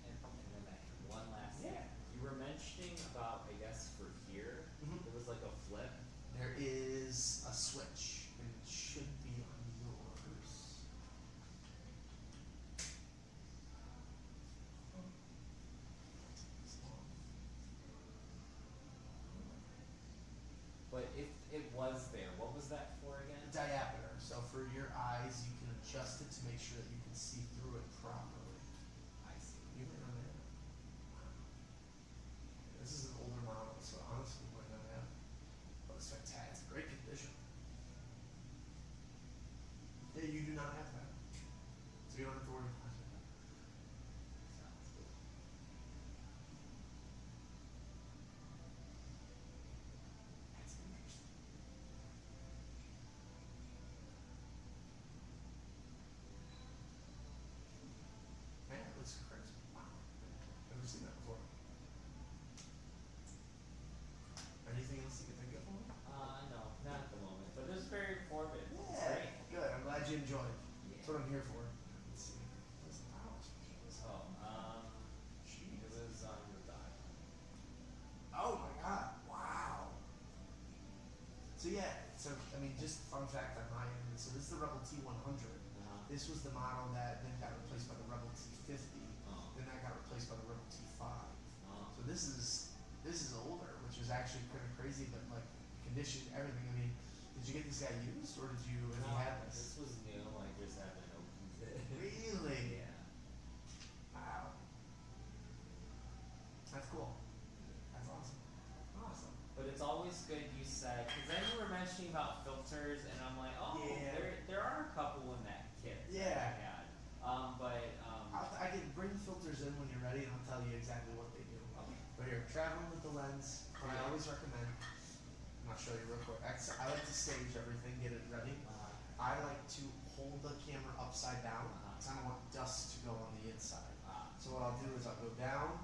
And then that one last Yeah. thing. You were mentioning about, I guess, for here, Mhm. there was like a flip. There is a switch, and it should be on yours. But if it was there, what was that for again? Diameter. So for your eyes, you can adjust it to make sure that you can see through it properly. I see. You might not have. This is an older model, so honestly, you might not have. But it's fantastic. It's great condition. Yeah, you do not have that. So you don't have to worry about it. Sounds good. That's interesting. Man, it looks crazy. Wow. Never seen that before. Anything else you can think of? No, not at the moment. But it was very informative. It's Yeah, great. good. I'm glad you enjoyed. Yeah. That's what I'm here for. Let's see. What's the house? Oh, Jeez. it was on your dock. Oh my god. Wow. So yeah, so I mean just fun fact on my end. So this is the Rebel T100. This was the model that then got replaced by the Rebel T50. Oh. Then that got replaced by the Rebel T5. Oh. So this is older, which is actually kind of crazy, but like condition, everything. I mean, did you get this guy used, or did you have you had This this? was new, like just haven't opened it. Really? Yeah. Wow. That's cool. That's awesome. Awesome. But it's always good you said, because then you were mentioning about filters, and I'm like, oh, Yeah. there are a couple in that kit Yeah. that I had. I can bring filters in when you're ready, and I'll tell you exactly what they do. Okay. But you're traveling with the lens, what I always recommend, and I'll show you real quick. I like to stage everything, get it ready. I like to hold the camera upside down, because I don't want dust to go on the inside. So what I'll do is I'll go down,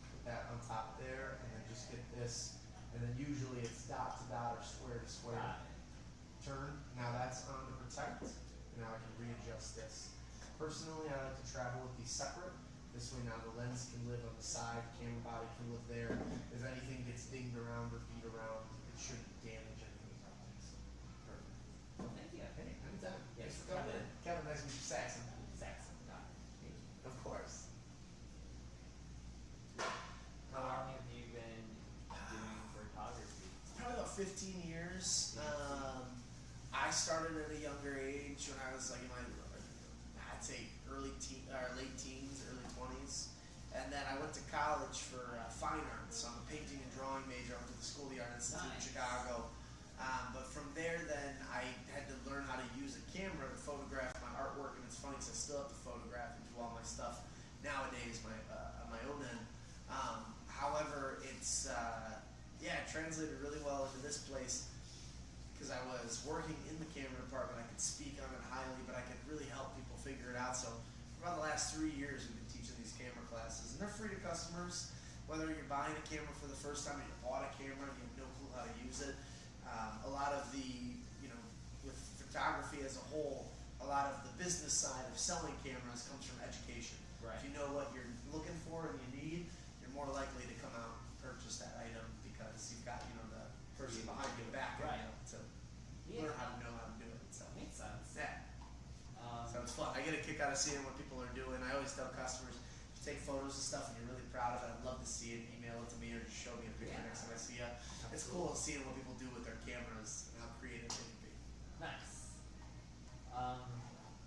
put that on top there, and then just get this, and then usually it's dot to dot or square to square. Got it. Turn, now that's on to protect, and now I can readjust this. Personally, I like to travel with these separate. This way now the lens can live on the side, camera body can live there. If anything gets dinged around or beat around, it shouldn't damage anything. So, perfect. Well, thank you. Hey, anytime. Yes, Thanks for coming in. Kevin, nice to meet you, Saxon. Saxon, got it. Thank you. Of course. How long have you been doing photography? Probably about 15 years. I started at a younger age when I was like in my, I'd say late teens, early 20s. And then I went to college for fine arts. So I'm a painting and drawing major. I went to the School of the Art Institute in Nice. Chicago. But from there, then I had to learn how to use a camera to photograph my artwork, and it's funny because I still have to photograph and do all my stuff nowadays, on my own end. However, it's it translated really well into this place because I was working in the camera department. I could speak on it highly, but I could really help people figure it out. So for about the last 3 years, we've been teaching these camera classes, and they're free to customers. Whether you're buying a camera for the first time, or you bought a camera and you have no clue how to use it. A lot of the, with photography as a whole, a lot of the business side of selling cameras comes from education. Right. If you know what you're looking for and you need, you're more likely to come out and purchase that item because you've got, the person behind you backing Right. you to Yeah. learn how to know how to do it. So, Makes sense. yeah. So it's fun. I get a kick out of seeing what people are doing. I always tell customers, if you take photos of stuff and you're really proud of it, I'd love to see it. Email it to me or just show me a picture Yeah. next time I see you. It's cool seeing what people do with their cameras and how creative they can be. Nice.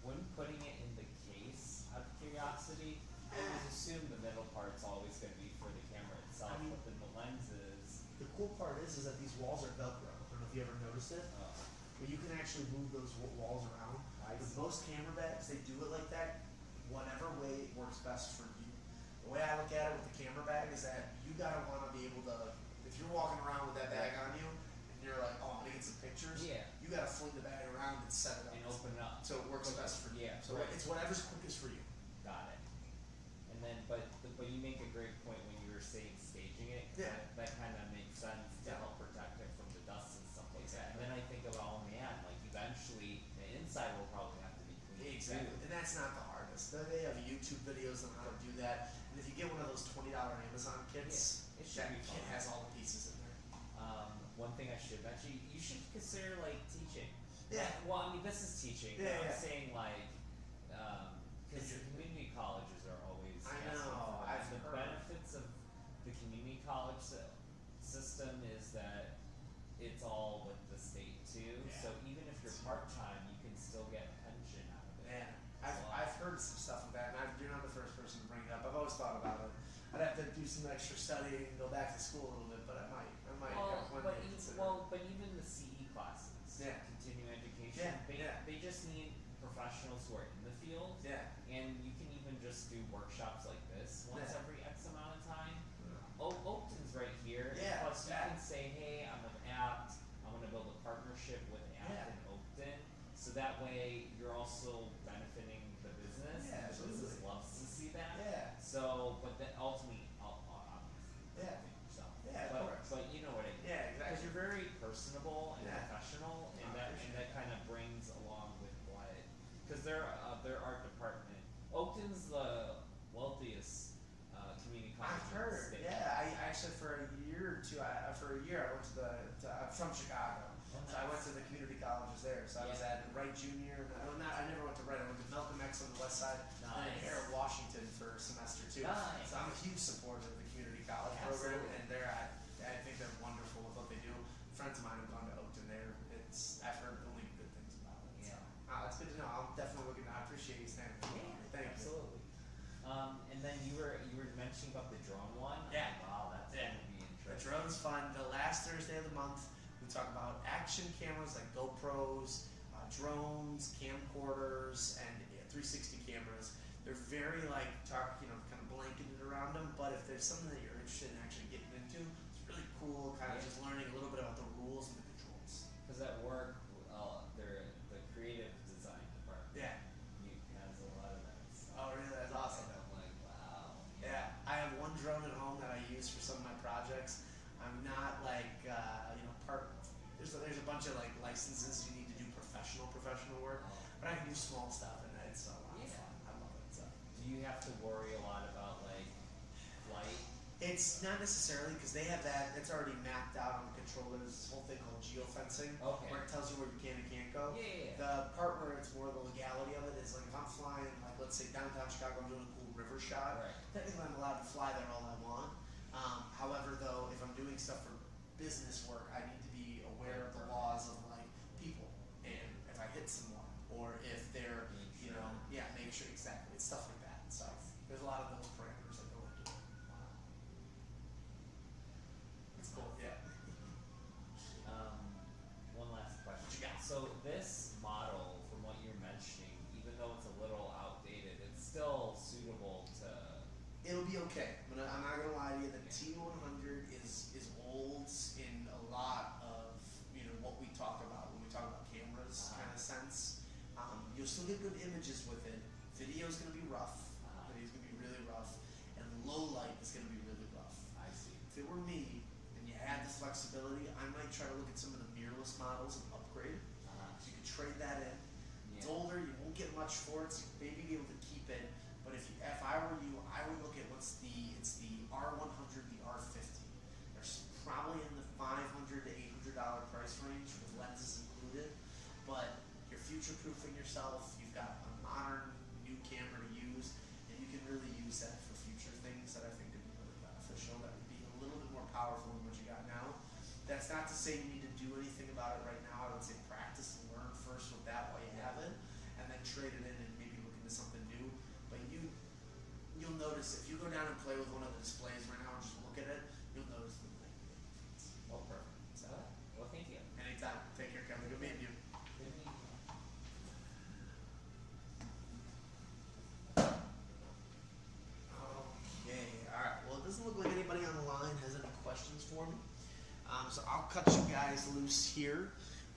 When putting it in the case, out of curiosity, I would assume the middle part's always going to be for the camera itself, I mean- but then the lenses. The cool part is that these walls are Velcro. I don't know if you ever noticed it, but you can actually move those walls around. With most camera bags, they do it like that, whatever way works best for you. The way I look at it with the camera bag is that you gotta wanna be able to, if you're walking around with that bag on you, and you're like, oh, I'm gonna get some pictures, Yeah. you gotta fling the bag around and set it up. And open it up. So it works best for you. Yeah, So right. it's whatever's quickest for you. Got it. And then, but you make a great point when you were saying staging it. 'Cause Yeah. That kind of makes sense to Yeah. help protect it from the dust and stuff like that. Exactly. And then I think about, oh man, like eventually the inside will probably have to be clean Exactly, too. and that's not the hardest. They have YouTube videos on how to do that, and if you get one of those $20 Amazon kits, Yeah, it should that be kit fun. has all the pieces in there. One thing I should mention, you should consider like teaching. Yeah. Well, I mean, this is teaching. Yeah, but I'm yeah. saying like, because the community colleges are always I asking know, for that. I've The heard. benefits of the community college system is that it's all with the state too. Yeah. So even if you're part time, you can still get pension out of it. Man, I've heard some stuff of that, and you're not the first person to bring it up. I've always thought about it. I'd have to do some extra studying and go back to school a little bit, but I might have one day consider. But even the CE classes, Yeah. continuing education, Yeah. they just need professionals who are in the field. Yeah. And you can even just do workshops like this once Yeah. every X amount of time. Oakton's right here. Yeah, Plus, you yeah. can say, hey, I'm an apt. I'm going to build a partnership with apt Yeah. and Oakton. So that way, you're also benefiting the business. Yeah, and the business absolutely. loves to see that. Yeah. So, but then ultimately, obviously, Yeah. yourself. Yeah, of but, course. But you know what I mean. Yeah, Because exactly. you're very personable and Yeah. professional, and I appreciate that kind of brings along with what, because their art department, Oakton's the wealthiest community college I've in the heard, state. yeah. I actually for a year or two, I went to I'm from Chicago, so I went to the community colleges there. So I was Yeah. at Wright Junior. I never went to Wright. I went to Malcolm X on the west side, and then Nice. here at Washington for a semester too. Nice. So I'm a huge supporter of the community college program, Absolutely. and I think they're wonderful with what they do. Friends of mine have gone to Oakton there. I've heard only good things about it. Yeah. So, it's good to know. I'm definitely looking. I appreciate you standing for me. Thank you. Absolutely. And then you were mentioning about the drone one. Yeah. Wow, that's Yeah. gonna be The interesting. drone's fun. The last Thursday of the month, we talk about action cameras like GoPros, drones, camcorders, and 360 cameras. They're very kind of blanketed around them. But if there's something that you're interested in actually getting into, it's really cool. Kind of Yeah. just learning a little bit about the rules and the controls. Because at work, the creative design department Yeah. has a lot of that stuff. Oh, really? That's awesome. And I'm like, wow. Yeah, I have one drone at home that I use for some of my projects. I'm not there's a bunch of licenses you need to do professional work, but I can do small stuff and it's a lot of Yeah. fun. I love it. So Do you have to worry a lot about flight? it's not necessarily because they have that. It's already mapped out on the controller. There's this whole thing called geofencing, Okay. where it tells you where you can and can't go. Yeah. The part where it's more the legality of it is if I'm flying, let's say downtown Chicago, I'm doing a cool river shot. Right. Technically, I'm allowed to fly there all I want. However, though, if I'm doing stuff for business work, I need to be aware of the laws of people, and if I hit someone, or if they're, Being sure. make sure exactly. It's stuff like that. So there's a lot of those parameters that go into it. It's cool. Yeah. flexibility, I might try to look at some of the mirrorless models and upgrade. So you could trade that in. It's older, you won't get much for it, so you maybe be able to keep it. But if I were you, I would look at it's the R100, the R50. They're probably in the $500 to $800 price range with lenses included. But you're future-proofing yourself. You've got a modern new camera to use, and you can really use that for future things that I think would be really beneficial. That would be a little bit more powerful than what you got now. That's not to say you need to do anything about it right now. I would say practice and learn first with that while you have it, and then trade it in and maybe look into something new. But you'll notice if you go down and play with one of the displays right now and just look at it, you'll notice the thing. Well, perfect. So, well, thank you. Anytime. Take care, Kevin. Good meeting you. Good meeting you. Okay, alright. Well, it doesn't look like anybody on the line has any questions for me. So I'll cut you guys loose here.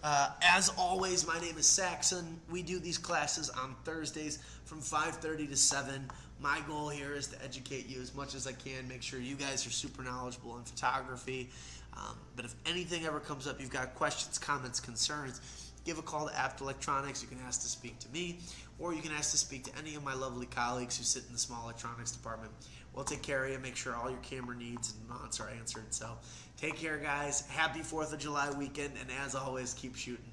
As always, my name is Saxon. We do these classes on Thursdays from 5:30 to 7. My goal here is to educate you as much as I can, make sure you guys are super knowledgeable in photography. But if anything ever comes up, you've got questions, comments, concerns, give a call to Apt Electronics. You can ask to speak to me, or you can ask to speak to any of my lovely colleagues who sit in the small electronics department. We'll take care of you, make sure all your camera needs and wants are answered. So take care, guys. Happy 4th of July weekend, and as always, keep shooting.